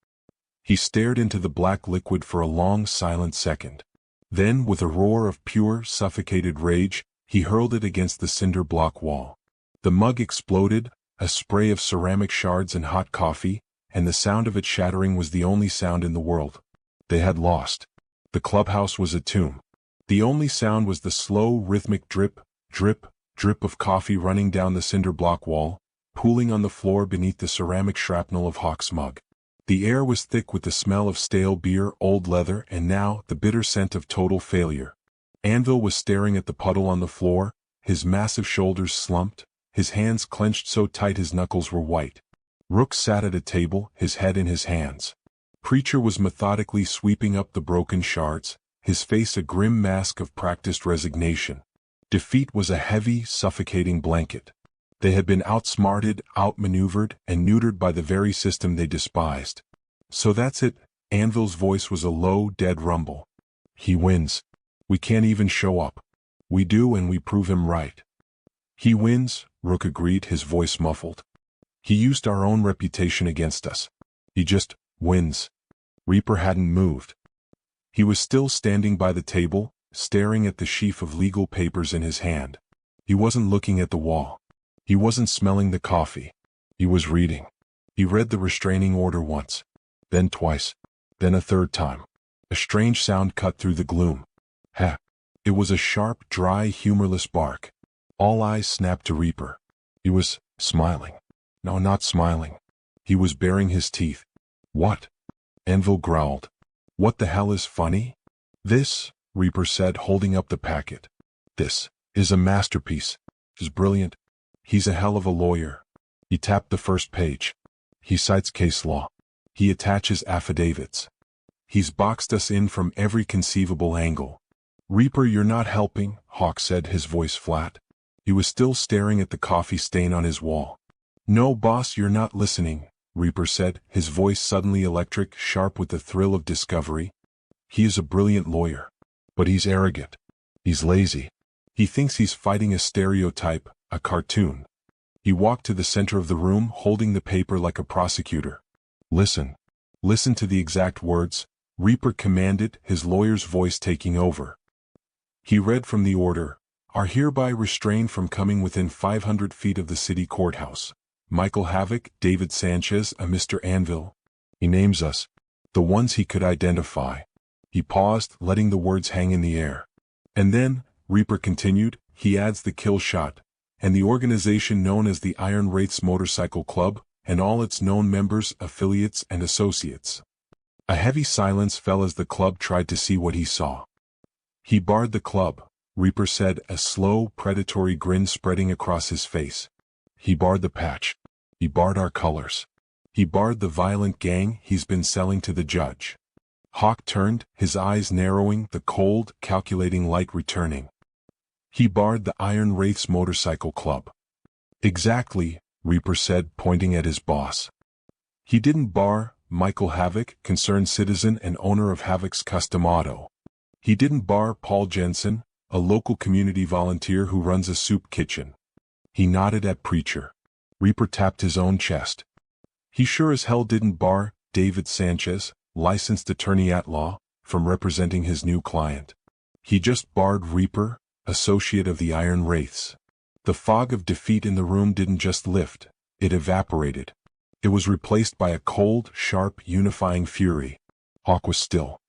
He stared into the black liquid for a long, silent second. Then, with a roar of pure, suffocated rage, he hurled it against the cinder block wall. The mug exploded, a spray of ceramic shards and hot coffee, and the sound of it shattering was the only sound in the world. They had lost. The clubhouse was a tomb. The only sound was the slow, rhythmic drip, drip, drip of coffee running down the cinder block wall, pooling on the floor beneath the ceramic shrapnel of Hawk's mug. The air was thick with the smell of stale beer, old leather, and now the bitter scent of total failure. Anvil was staring at the puddle on the floor, his massive shoulders slumped, his hands clenched so tight his knuckles were white. Rook sat at a table, his head in his hands. Preacher was methodically sweeping up the broken shards, his face a grim mask of practiced resignation. Defeat was a heavy, suffocating blanket. They had been outsmarted, outmaneuvered, and neutered by the very system they despised. So that's it, Anvil's voice was a low, dead rumble. He wins. We can't even show up. We do and we prove him right. He wins, Rook agreed, his voice muffled. He used our own reputation against us. He just wins. Reaper hadn't moved. He was still standing by the table, staring at the sheaf of legal papers in his hand. He wasn't looking at the wall. He wasn't smelling the coffee. He was reading. He read the restraining order once, then twice, then a third time. A strange sound cut through the gloom. Ha! It was a sharp, dry, humorless bark. All eyes snapped to Reaper. He was smiling. No, not smiling. He was baring his teeth. What? Anvil growled. What the hell is funny? This, Reaper said, holding up the packet. This is a masterpiece. It's brilliant. He's a hell of a lawyer. He tapped the first page. He cites case law. He attaches affidavits. He's boxed us in from every conceivable angle. Reaper, you're not helping, Hawk said, his voice flat. He was still staring at the coffee stain on his wall. No, boss, you're not listening, Reaper said, his voice suddenly electric, sharp with the thrill of discovery. He is a brilliant lawyer. But he's arrogant. He's lazy. He thinks he's fighting a stereotype, a cartoon. He walked to the center of the room, holding the paper like a prosecutor. Listen. Listen to the exact words, Reaper commanded, his lawyer's voice taking over. He read from the order, are hereby restrained from coming within 500 feet of the city courthouse. Michael Havoc, David Sanchez, a Mr. Anvil. He names us. The ones he could identify. He paused, letting the words hang in the air. And then, Reaper continued, he adds the kill shot, and the organization known as the Iron Wraiths Motorcycle Club, and all its known members, affiliates, and associates. A heavy silence fell as the club tried to see what he saw. He barred the club, Reaper said, a slow, predatory grin spreading across his face. He barred the patch. He barred our colors. He barred the violent gang he's been selling to the judge. Hawk turned, his eyes narrowing, the cold, calculating light returning. He barred the Iron Wraiths Motorcycle Club. Exactly, Reaper said, pointing at his boss. He didn't bar Michael Havoc, concerned citizen and owner of Havoc's Custom Auto. He didn't bar Paul Jensen, a local community volunteer who runs a soup kitchen. He nodded at Preacher. Reaper tapped his own chest. He sure as hell didn't bar David Sanchez, licensed attorney at law, from representing his new client. He just barred Reaper, associate of the Iron Wraiths. The fog of defeat in the room didn't just lift, it evaporated. It was replaced by a cold, sharp, unifying fury. Hawk was still.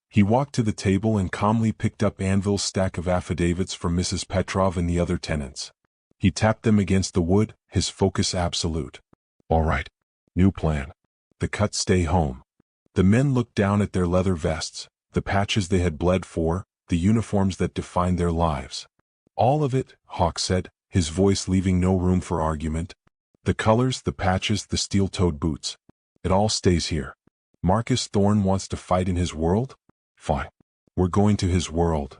He walked to the table and calmly picked up Anvil's stack of affidavits from Mrs. Petrov and the other tenants. He tapped them against the wood, his focus absolute. All right. New plan. The cut stay home. The men looked down at their leather vests, the patches they had bled for, the uniforms that defined their lives. All of it, Hawk said, his voice leaving no room for argument. The colors, the patches, the steel-toed boots. It all stays here. Marcus Thorne wants to fight in his world? Fine. We're going to his world.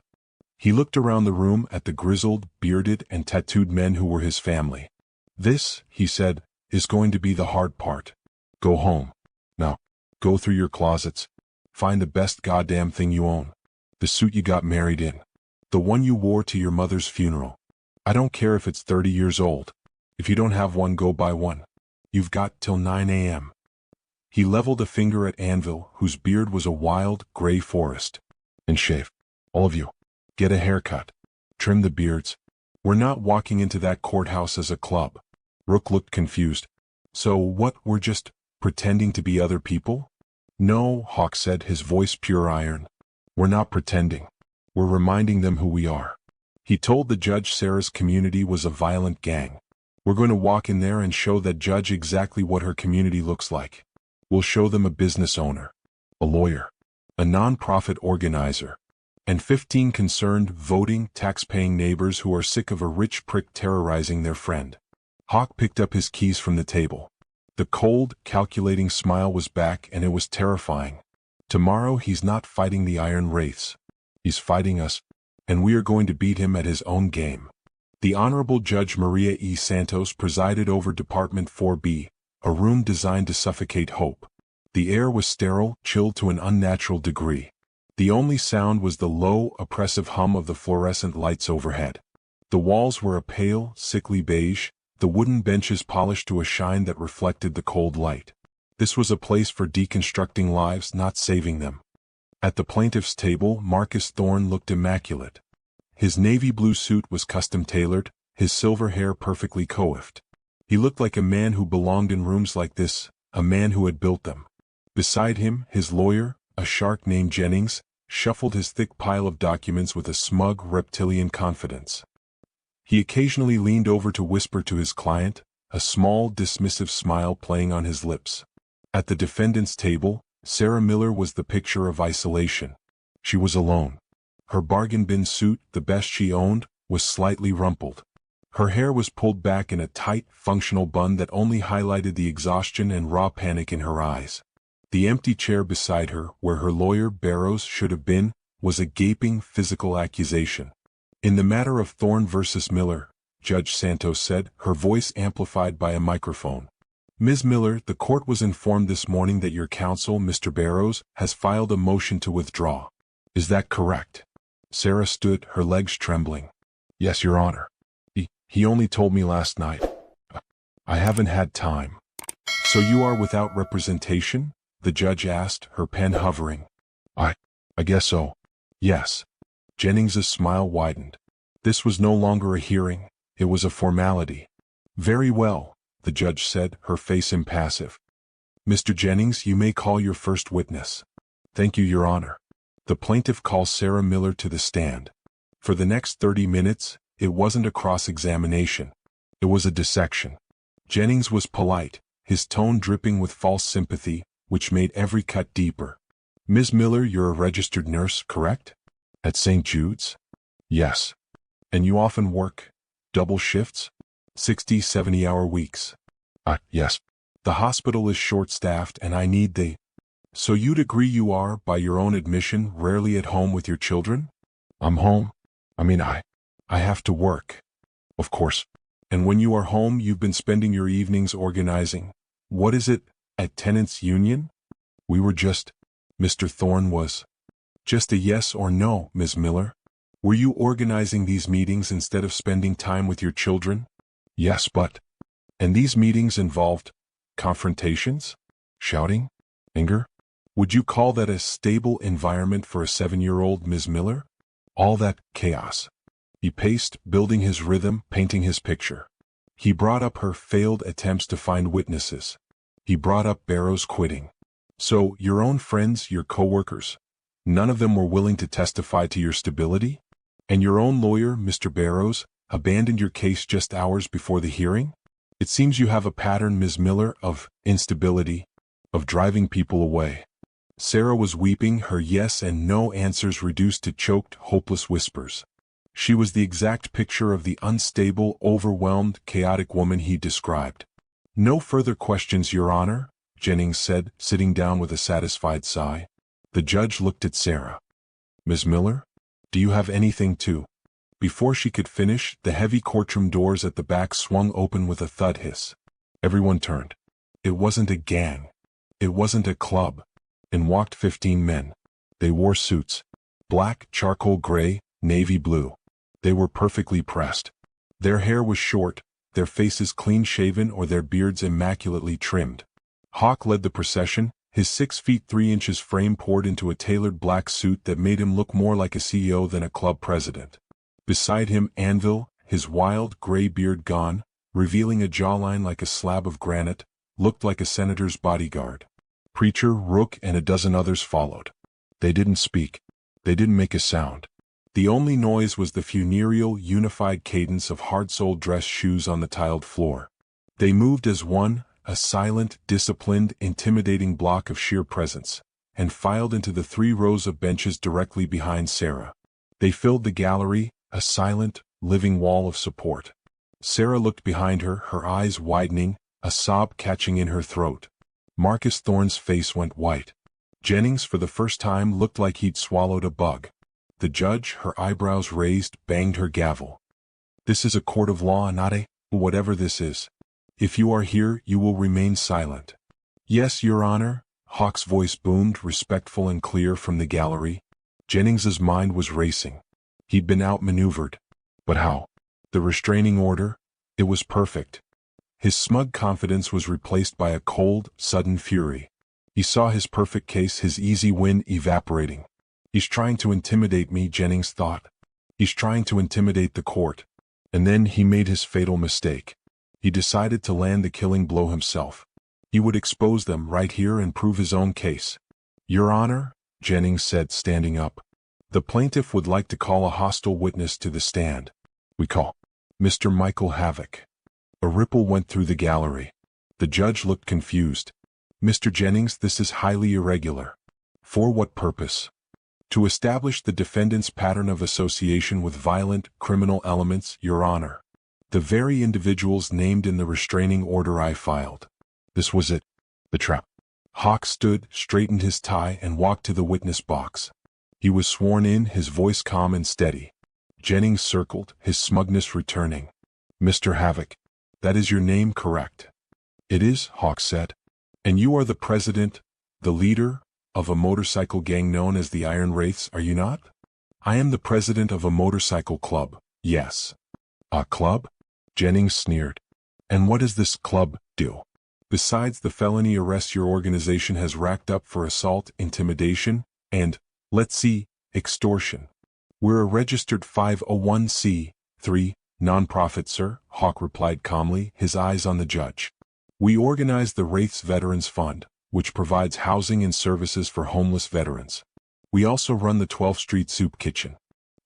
He looked around the room at the grizzled, bearded, and tattooed men who were his family. This, he said, is going to be the hard part. Go home. Now, go through your closets. Find the best goddamn thing you own. The suit you got married in. The one you wore to your mother's funeral. I don't care if it's 30 years old. If you don't have one, go buy one. You've got till 9 a.m. He leveled a finger at Anvil, whose beard was a wild, gray forest. And shave. All of you. Get a haircut. Trim the beards. We're not walking into that courthouse as a club. Rook looked confused. So what, we're just pretending to be other people? No, Hawk said, his voice pure iron. We're not pretending. We're reminding them who we are. He told the judge Sarah's community was a violent gang. We're going to walk in there and show that judge exactly what her community looks like. We'll show them a business owner, a lawyer, a non-profit organizer, and 15 concerned, voting, tax-paying neighbors who are sick of a rich prick terrorizing their friend. Hawk picked up his keys from the table. The cold, calculating smile was back, and it was terrifying. Tomorrow he's not fighting the Iron Wraiths. He's fighting us, and we are going to beat him at his own game. The Honorable Judge Maria E. Santos presided over Department 4B, a room designed to suffocate hope. The air was sterile, chilled to an unnatural degree. The only sound was the low, oppressive hum of the fluorescent lights overhead. The walls were a pale, sickly beige, the wooden benches polished to a shine that reflected the cold light. This was a place for deconstructing lives, not saving them. At the plaintiff's table, Marcus Thorne looked immaculate. His navy blue suit was custom-tailored, his silver hair perfectly coiffed. He looked like a man who belonged in rooms like this, a man who had built them. Beside him, his lawyer, a shark named Jennings, shuffled his thick pile of documents with a smug, reptilian confidence. He occasionally leaned over to whisper to his client, a small, dismissive smile playing on his lips. At the defendant's table, Sarah Miller was the picture of isolation. She was alone. Her bargain bin suit, the best she owned, was slightly rumpled. Her hair was pulled back in a tight, functional bun that only highlighted the exhaustion and raw panic in her eyes. The empty chair beside her, where her lawyer, Barrows, should have been, was a gaping physical accusation. In the matter of Thorne versus Miller, Judge Santos said, her voice amplified by a microphone. Ms. Miller, the court was informed this morning that your counsel, Mr. Barrows, has filed a motion to withdraw. Is that correct? Sarah stood, her legs trembling. Yes, Your Honor. He only told me last night. I haven't had time. So you are without representation? The judge asked, her pen hovering. I guess so. Yes. Jennings's smile widened. This was no longer a hearing, it was a formality. Very well, the judge said, her face impassive. Mr. Jennings, you may call your first witness. Thank you, Your Honor. The plaintiff calls Sarah Miller to the stand. For the next 30 minutes, it wasn't a cross-examination. It was a dissection. Jennings was polite, his tone dripping with false sympathy, which made every cut deeper. Ms. Miller, you're a registered nurse, correct? At St. Jude's? Yes. And you often work double shifts? 60, 70-hour weeks? Yes. The hospital is short-staffed and I need the... So you'd agree you are, by your own admission, rarely at home with your children? I'm home. I have to work. Of course. And when you are home, you've been spending your evenings organizing. What is it, at tenants' union? We were just... Mr. Thorne was... Just a yes or no, Ms. Miller? Were you organizing these meetings instead of spending time with your children? Yes, but... And these meetings involved... confrontations? Shouting? Anger? Would you call that a stable environment for a 7-year-old, Ms. Miller? All that chaos. He paced, building his rhythm, painting his picture. He brought up her failed attempts to find witnesses. He brought up Barrows quitting. So, your own friends, your co-workers, none of them were willing to testify to your stability? And your own lawyer, Mr. Barrows, abandoned your case just hours before the hearing? It seems you have a pattern, Ms. Miller, of instability, of driving people away. Sarah was weeping, her yes and no answers reduced to choked, hopeless whispers. She was the exact picture of the unstable, overwhelmed, chaotic woman he described. No further questions, Your Honor, Jennings said, sitting down with a satisfied sigh. The judge looked at Sarah. Ms. Miller, do you have anything to... Before she could finish, the heavy courtroom doors at the back swung open with a thud hiss. Everyone turned. It wasn't a gang. It wasn't a club. In walked 15 men. They wore suits. Black, charcoal gray, navy blue. They were perfectly pressed. Their hair was short, their faces clean-shaven or their beards immaculately trimmed. Hawk led the procession, his 6 feet 3 inches frame poured into a tailored black suit that made him look more like a CEO than a club president. Beside him, Anvil, his wild, gray beard gone, revealing a jawline like a slab of granite, looked like a senator's bodyguard. Preacher, Rook, and a dozen others followed. They didn't speak. They didn't make a sound. The only noise was the funereal, unified cadence of hard-soled dress shoes on the tiled floor. They moved as one, a silent, disciplined, intimidating block of sheer presence, and filed into the 3 rows of benches directly behind Sarah. They filled the gallery, a silent, living wall of support. Sarah looked behind her, her eyes widening, a sob catching in her throat. Marcus Thorne's face went white. Jennings, for the first time, looked like he'd swallowed a bug. The judge, her eyebrows raised, banged her gavel. This is a court of law, not a whatever this is. If you are here, you will remain silent. Yes, Your Honor, Hawk's voice boomed, respectful and clear from the gallery. Jennings's mind was racing. He'd been outmaneuvered. But how? The restraining order? It was perfect. His smug confidence was replaced by a cold, sudden fury. He saw his perfect case, his easy win, evaporating. He's trying to intimidate me, Jennings thought. He's trying to intimidate the court. And then he made his fatal mistake. He decided to land the killing blow himself. He would expose them right here and prove his own case. Your Honor, Jennings said, standing up. The plaintiff would like to call a hostile witness to the stand. We call Mr. Michael Havoc. A ripple went through the gallery. The judge looked confused. Mr. Jennings, this is highly irregular. For what purpose? To establish the defendant's pattern of association with violent, criminal elements, Your Honor. The very individuals named in the restraining order I filed. This was it. The trap. Hawk stood, straightened his tie, and walked to the witness box. He was sworn in, his voice calm and steady. Jennings circled, his smugness returning. Mr. Havoc. That is your name, correct? It is, Hawk said. And you are the president, the leader, of a motorcycle gang known as the Iron Wraiths, are you not? I am the president of a motorcycle club, yes. A club? Jennings sneered. And what does this club do? Besides the felony arrests your organization has racked up for assault, intimidation, and, let's see, extortion. We're a registered 501c3 nonprofit, sir, Hawk replied calmly, his eyes on the judge. We organize the Wraiths Veterans Fund, which provides housing and services for homeless veterans. We also run the 12th Street Soup Kitchen.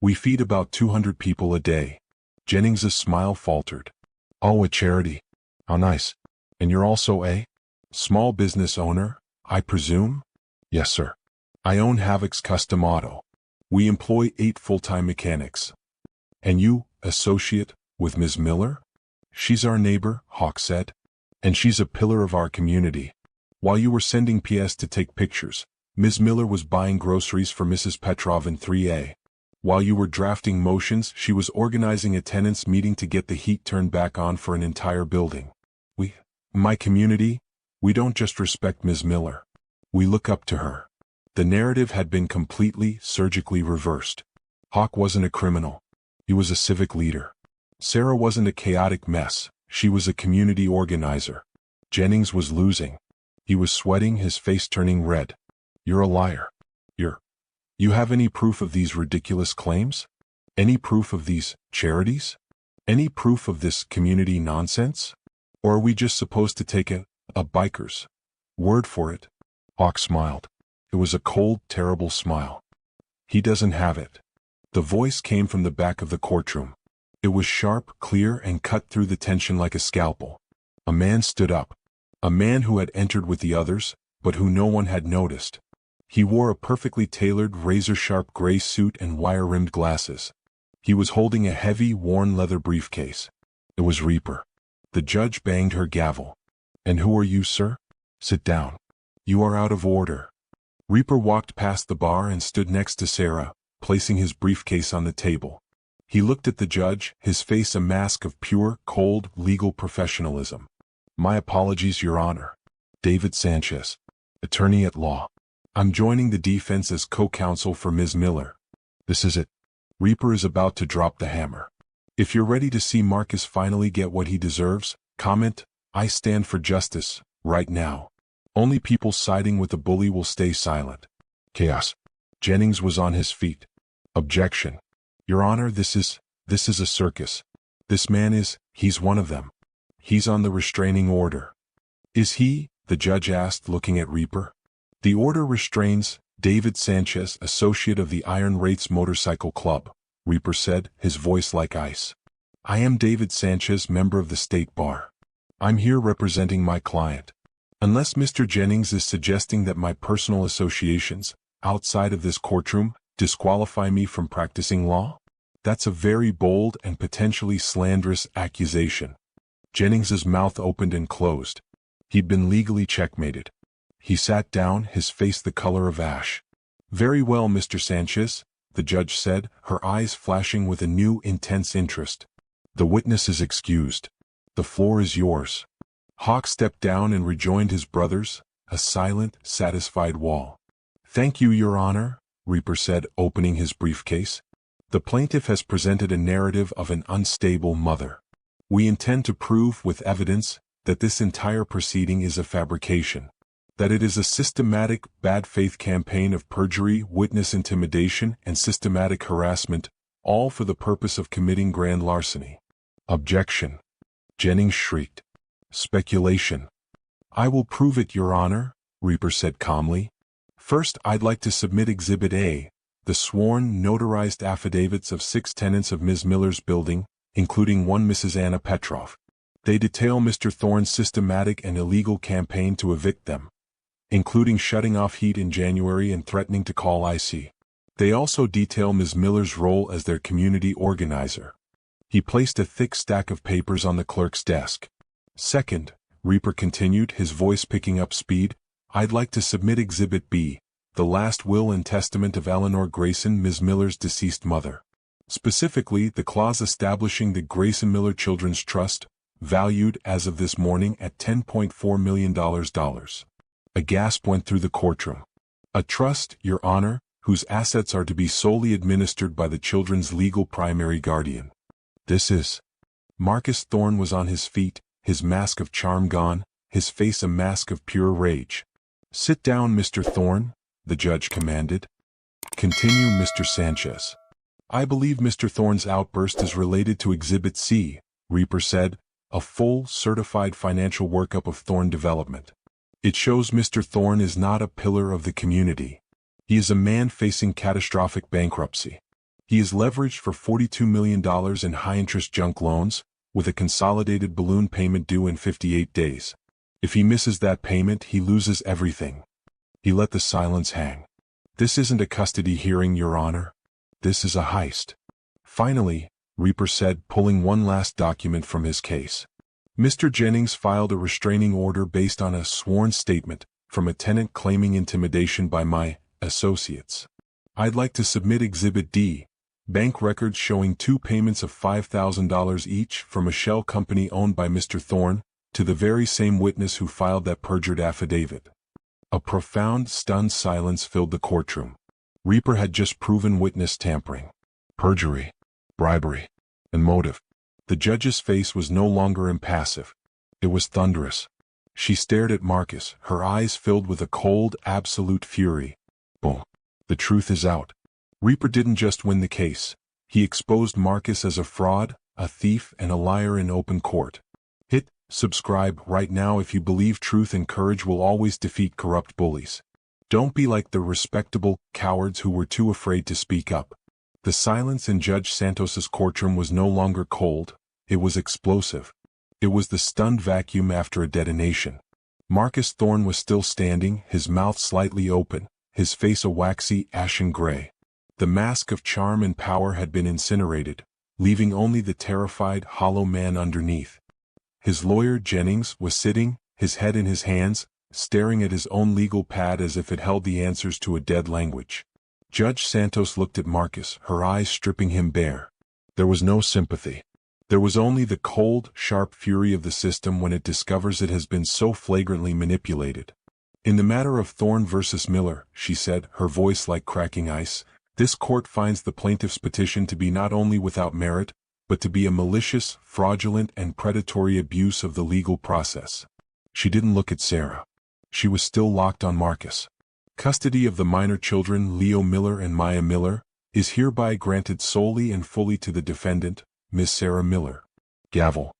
We feed about 200 people a day. Jennings's smile faltered. Oh, a charity. How nice. And you're also a small business owner, I presume? Yes, sir. I own Havoc's Custom Auto. We employ 8 full-time mechanics. And you, associate, with Ms. Miller? She's our neighbor, Hawk said. And she's a pillar of our community. While you were sending PS to take pictures, Ms. Miller was buying groceries for Mrs. Petrov in 3A. While you were drafting motions, she was organizing a tenants meeting to get the heat turned back on for an entire building. My community, we don't just respect Ms. Miller. We look up to her. The narrative had been completely, surgically reversed. Hawk wasn't a criminal. He was a civic leader. Sarah wasn't a chaotic mess. She was a community organizer. Jennings was losing. He was sweating, his face turning red. You're a liar. You have any proof of these ridiculous claims? Any proof of these charities? Any proof of this community nonsense? Or are we just supposed to take a biker's word for it? Hawk smiled. It was a cold, terrible smile. He doesn't have it. The voice came from the back of the courtroom. It was sharp, clear, and cut through the tension like a scalpel. A man stood up. A man who had entered with the others, but who no one had noticed. He wore a perfectly tailored, razor-sharp gray suit and wire-rimmed glasses. He was holding a heavy, worn leather briefcase. It was Reaper. The judge banged her gavel. And who are you, sir? Sit down. You are out of order. Reaper walked past the bar and stood next to Sarah, placing his briefcase on the table. He looked at the judge, his face a mask of pure, cold, legal professionalism. My apologies, Your Honor. David Sanchez, attorney at law. I'm joining the defense as co-counsel for Ms. Miller. This is it. Reaper is about to drop the hammer. If you're ready to see Marcus finally get what he deserves, comment, "I stand for justice," right now. Only people siding with the bully will stay silent. Chaos. Jennings was on his feet. Objection. Your Honor, this is a circus. This man he's one of them. He's on the restraining order. Is he? The judge asked, looking at Reaper. The order restrains David Sanchez, associate of the Iron Wraiths Motorcycle Club, Reaper said, his voice like ice. I am David Sanchez, member of the State Bar. I'm here representing my client. Unless Mr. Jennings is suggesting that my personal associations, outside of this courtroom, disqualify me from practicing law? That's a very bold and potentially slanderous accusation. Jennings's mouth opened and closed. He'd been legally checkmated. He sat down, his face the color of ash. Very well, Mr. Sanchez, the judge said, her eyes flashing with a new, intense interest. The witness is excused. The floor is yours. Hawk stepped down and rejoined his brothers, a silent, satisfied wall. Thank you, Your Honor, Reaper said, opening his briefcase. The plaintiff has presented a narrative of an unstable mother. We intend to prove with evidence that this entire proceeding is a fabrication, that it is a systematic, bad faith campaign of perjury, witness intimidation, and systematic harassment, all for the purpose of committing grand larceny. Objection. Jennings shrieked. Speculation. I will prove it, Your Honor, Reaper said calmly. First, I'd like to submit Exhibit A, the sworn, notarized affidavits of 6 tenants of Ms. Miller's building, including one Mrs. Anna Petrov. They detail Mr. Thorne's systematic and illegal campaign to evict them, including shutting off heat in January and threatening to call IC. They also detail Ms. Miller's role as their community organizer. He placed a thick stack of papers on the clerk's desk. Second, Reaper continued, his voice picking up speed, I'd like to submit Exhibit B, the last will and testament of Eleanor Grayson, Ms. Miller's deceased mother. Specifically, the clause establishing the Grayson Miller Children's Trust, valued as of this morning at $10.4 million. A gasp went through the courtroom. A trust, Your Honor, whose assets are to be solely administered by the children's legal primary guardian. This is. Marcus Thorne was on his feet, his mask of charm gone, his face a mask of pure rage. Sit down, Mr. Thorne, the judge commanded. Continue, Mr. Sanchez. I believe Mr. Thorne's outburst is related to Exhibit C, Reaper said, a full, certified financial workup of Thorne Development. It shows Mr. Thorne is not a pillar of the community. He is a man facing catastrophic bankruptcy. He is leveraged for $42 million in high-interest junk loans, with a consolidated balloon payment due in 58 days. If he misses that payment, he loses everything. He let the silence hang. This isn't a custody hearing, Your Honor. This is a heist. Finally, Reaper said, pulling one last document from his case. Mr. Jennings filed a restraining order based on a sworn statement from a tenant claiming intimidation by my associates. I'd like to submit Exhibit D, bank records showing 2 payments of $5,000 each from a shell company owned by Mr. Thorne, to the very same witness who filed that perjured affidavit. A profound, stunned silence filled the courtroom. Reaper had just proven witness tampering, perjury, bribery, and motive. The judge's face was no longer impassive. It was thunderous. She stared at Marcus, her eyes filled with a cold, absolute fury. Boom. The truth is out. Reaper didn't just win the case. He exposed Marcus as a fraud, a thief, and a liar in open court. Hit subscribe right now if you believe truth and courage will always defeat corrupt bullies. Don't be like the respectable cowards who were too afraid to speak up. The silence in Judge Santos's courtroom was no longer cold, it was explosive. It was the stunned vacuum after a detonation. Marcus Thorne was still standing, his mouth slightly open, his face a waxy, ashen gray. The mask of charm and power had been incinerated, leaving only the terrified, hollow man underneath. His lawyer, Jennings, was sitting, his head in his hands, staring at his own legal pad as if it held the answers to a dead language. Judge Santos looked at Marcus, her eyes stripping him bare. There was no sympathy. There was only the cold, sharp fury of the system when it discovers it has been so flagrantly manipulated. In the matter of Thorne versus Miller, she said, her voice like cracking ice, this court finds the plaintiff's petition to be not only without merit, but to be a malicious, fraudulent, and predatory abuse of the legal process. She didn't look at Sarah. She was still locked on Marcus. Custody of the minor children Leo Miller and Maya Miller is hereby granted solely and fully to the defendant, Miss Sarah Miller. Gavel.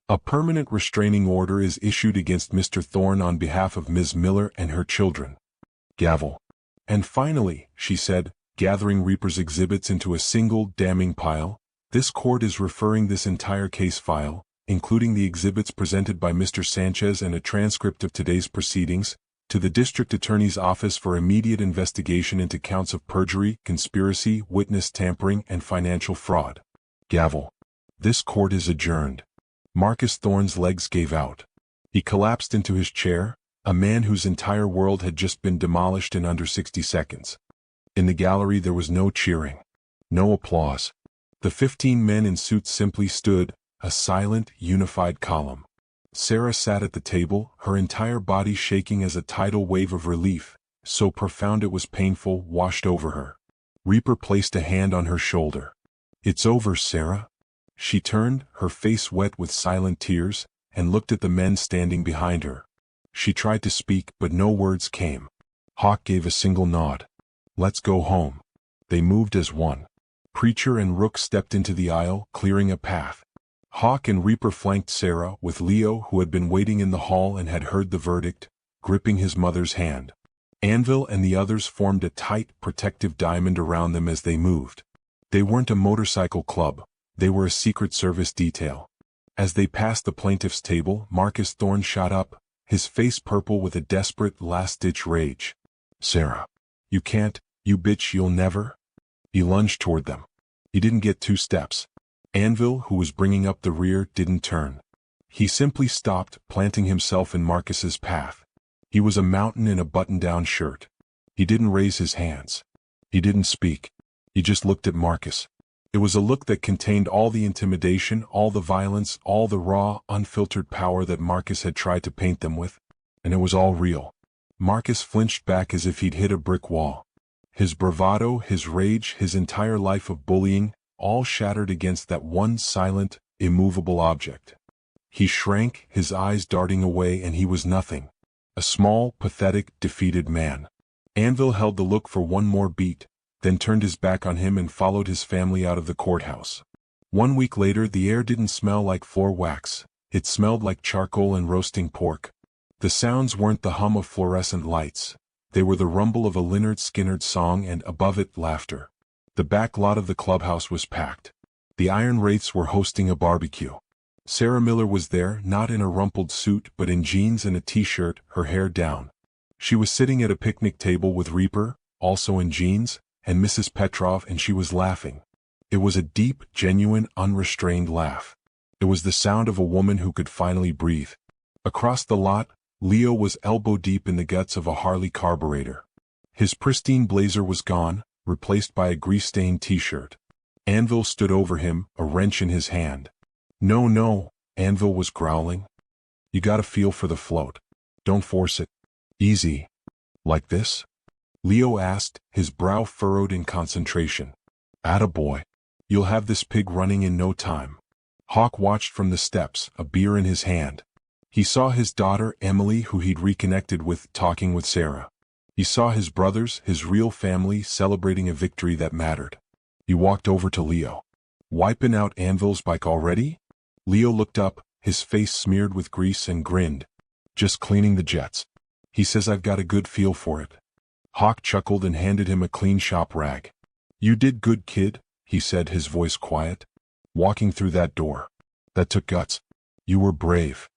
A permanent restraining order is issued against Mr. Thorne on behalf of Ms. Miller and her children. Gavel. And finally, she said, gathering Reaper's exhibits into a single damning pile, this court is referring this entire case file, including the exhibits presented by Mr. Sanchez and a transcript of today's proceedings, to the District Attorney's Office for immediate investigation into counts of perjury, conspiracy, witness tampering, and financial fraud. Gavel. This court is adjourned. Marcus Thorne's legs gave out. He collapsed into his chair, a man whose entire world had just been demolished in under 60 seconds. In the gallery there was no cheering. No applause. The 15 men in suits simply stood, a silent, unified column. Sarah sat at the table, her entire body shaking as a tidal wave of relief, so profound it was painful, washed over her. Reaper placed a hand on her shoulder. "It's over, Sarah." She turned, her face wet with silent tears, and looked at the men standing behind her. She tried to speak, but no words came. Hawk gave a single nod. "Let's go home." They moved as one. Preacher and Rook stepped into the aisle, clearing a path. Hawk and Reaper flanked Sarah, with Leo, who had been waiting in the hall and had heard the verdict, gripping his mother's hand. Anvil and the others formed a tight, protective diamond around them as they moved. They weren't a motorcycle club. They were a Secret Service detail. As they passed the plaintiff's table, Marcus Thorne shot up, his face purple with a desperate, last-ditch rage. "Sarah. You can't, you bitch, you'll never." He lunged toward them. He didn't get 2 steps. Anvil, who was bringing up the rear, didn't turn. He simply stopped, planting himself in Marcus's path. He was a mountain in a button-down shirt. He didn't raise his hands. He didn't speak. He just looked at Marcus. It was a look that contained all the intimidation, all the violence, all the raw, unfiltered power that Marcus had tried to paint them with. And it was all real. Marcus flinched back as if he'd hit a brick wall. His bravado, his rage, his entire life of bullying, all shattered against that one silent, immovable object. He shrank, his eyes darting away, and he was nothing. A small, pathetic, defeated man. Anvil held the look for one more beat, then turned his back on him and followed his family out of the courthouse. 1 week later, the air didn't smell like floor wax. It smelled like charcoal and roasting pork. The sounds weren't the hum of fluorescent lights. They were the rumble of a Lynyrd Skynyrd song and, above it, laughter. The back lot of the clubhouse was packed. The Iron Wraiths were hosting a barbecue. Sarah Miller was there, not in a rumpled suit but in jeans and a t-shirt, her hair down. She was sitting at a picnic table with Reaper, also in jeans, and Mrs. Petrov, and she was laughing. It was a deep, genuine, unrestrained laugh. It was the sound of a woman who could finally breathe. Across the lot, Leo was elbow-deep in the guts of a Harley carburetor. His pristine blazer was gone, replaced by a grease-stained t-shirt. Anvil stood over him, a wrench in his hand. "No, no," Anvil was growling. "You gotta feel for the float. Don't force it. Easy." "Like this?" Leo asked, his brow furrowed in concentration. "Attaboy. You'll have this pig running in no time." Hawk watched from the steps, a beer in his hand. He saw his daughter, Emily, who he'd reconnected with, talking with Sarah. He saw his brothers, his real family, celebrating a victory that mattered. He walked over to Leo. "Wiping out Anvil's bike already?" Leo looked up, his face smeared with grease, and grinned. "Just cleaning the jets. He says I've got a good feel for it." Hawk chuckled and handed him a clean shop rag. "You did good, kid," he said, his voice quiet. "Walking through that door. That took guts. You were brave."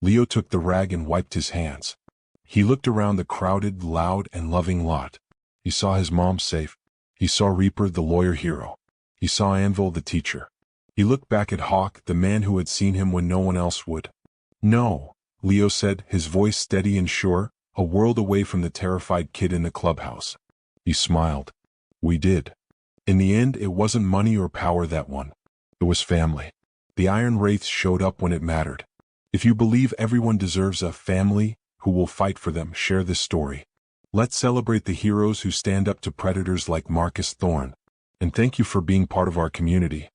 Leo took the rag and wiped his hands. He looked around the crowded, loud, and loving lot. He saw his mom safe. He saw Reaper, the lawyer hero. He saw Anvil, the teacher. He looked back at Hawk, the man who had seen him when no one else would. "No," Leo said, his voice steady and sure, a world away from the terrified kid in the clubhouse. He smiled. "We did. In the end, it wasn't money or power that won. It was family. The Iron Wraiths showed up when it mattered. If you believe everyone deserves a family, who will fight for them, share this story. Let's celebrate the heroes who stand up to predators like Marcus Thorne. And thank you for being part of our community.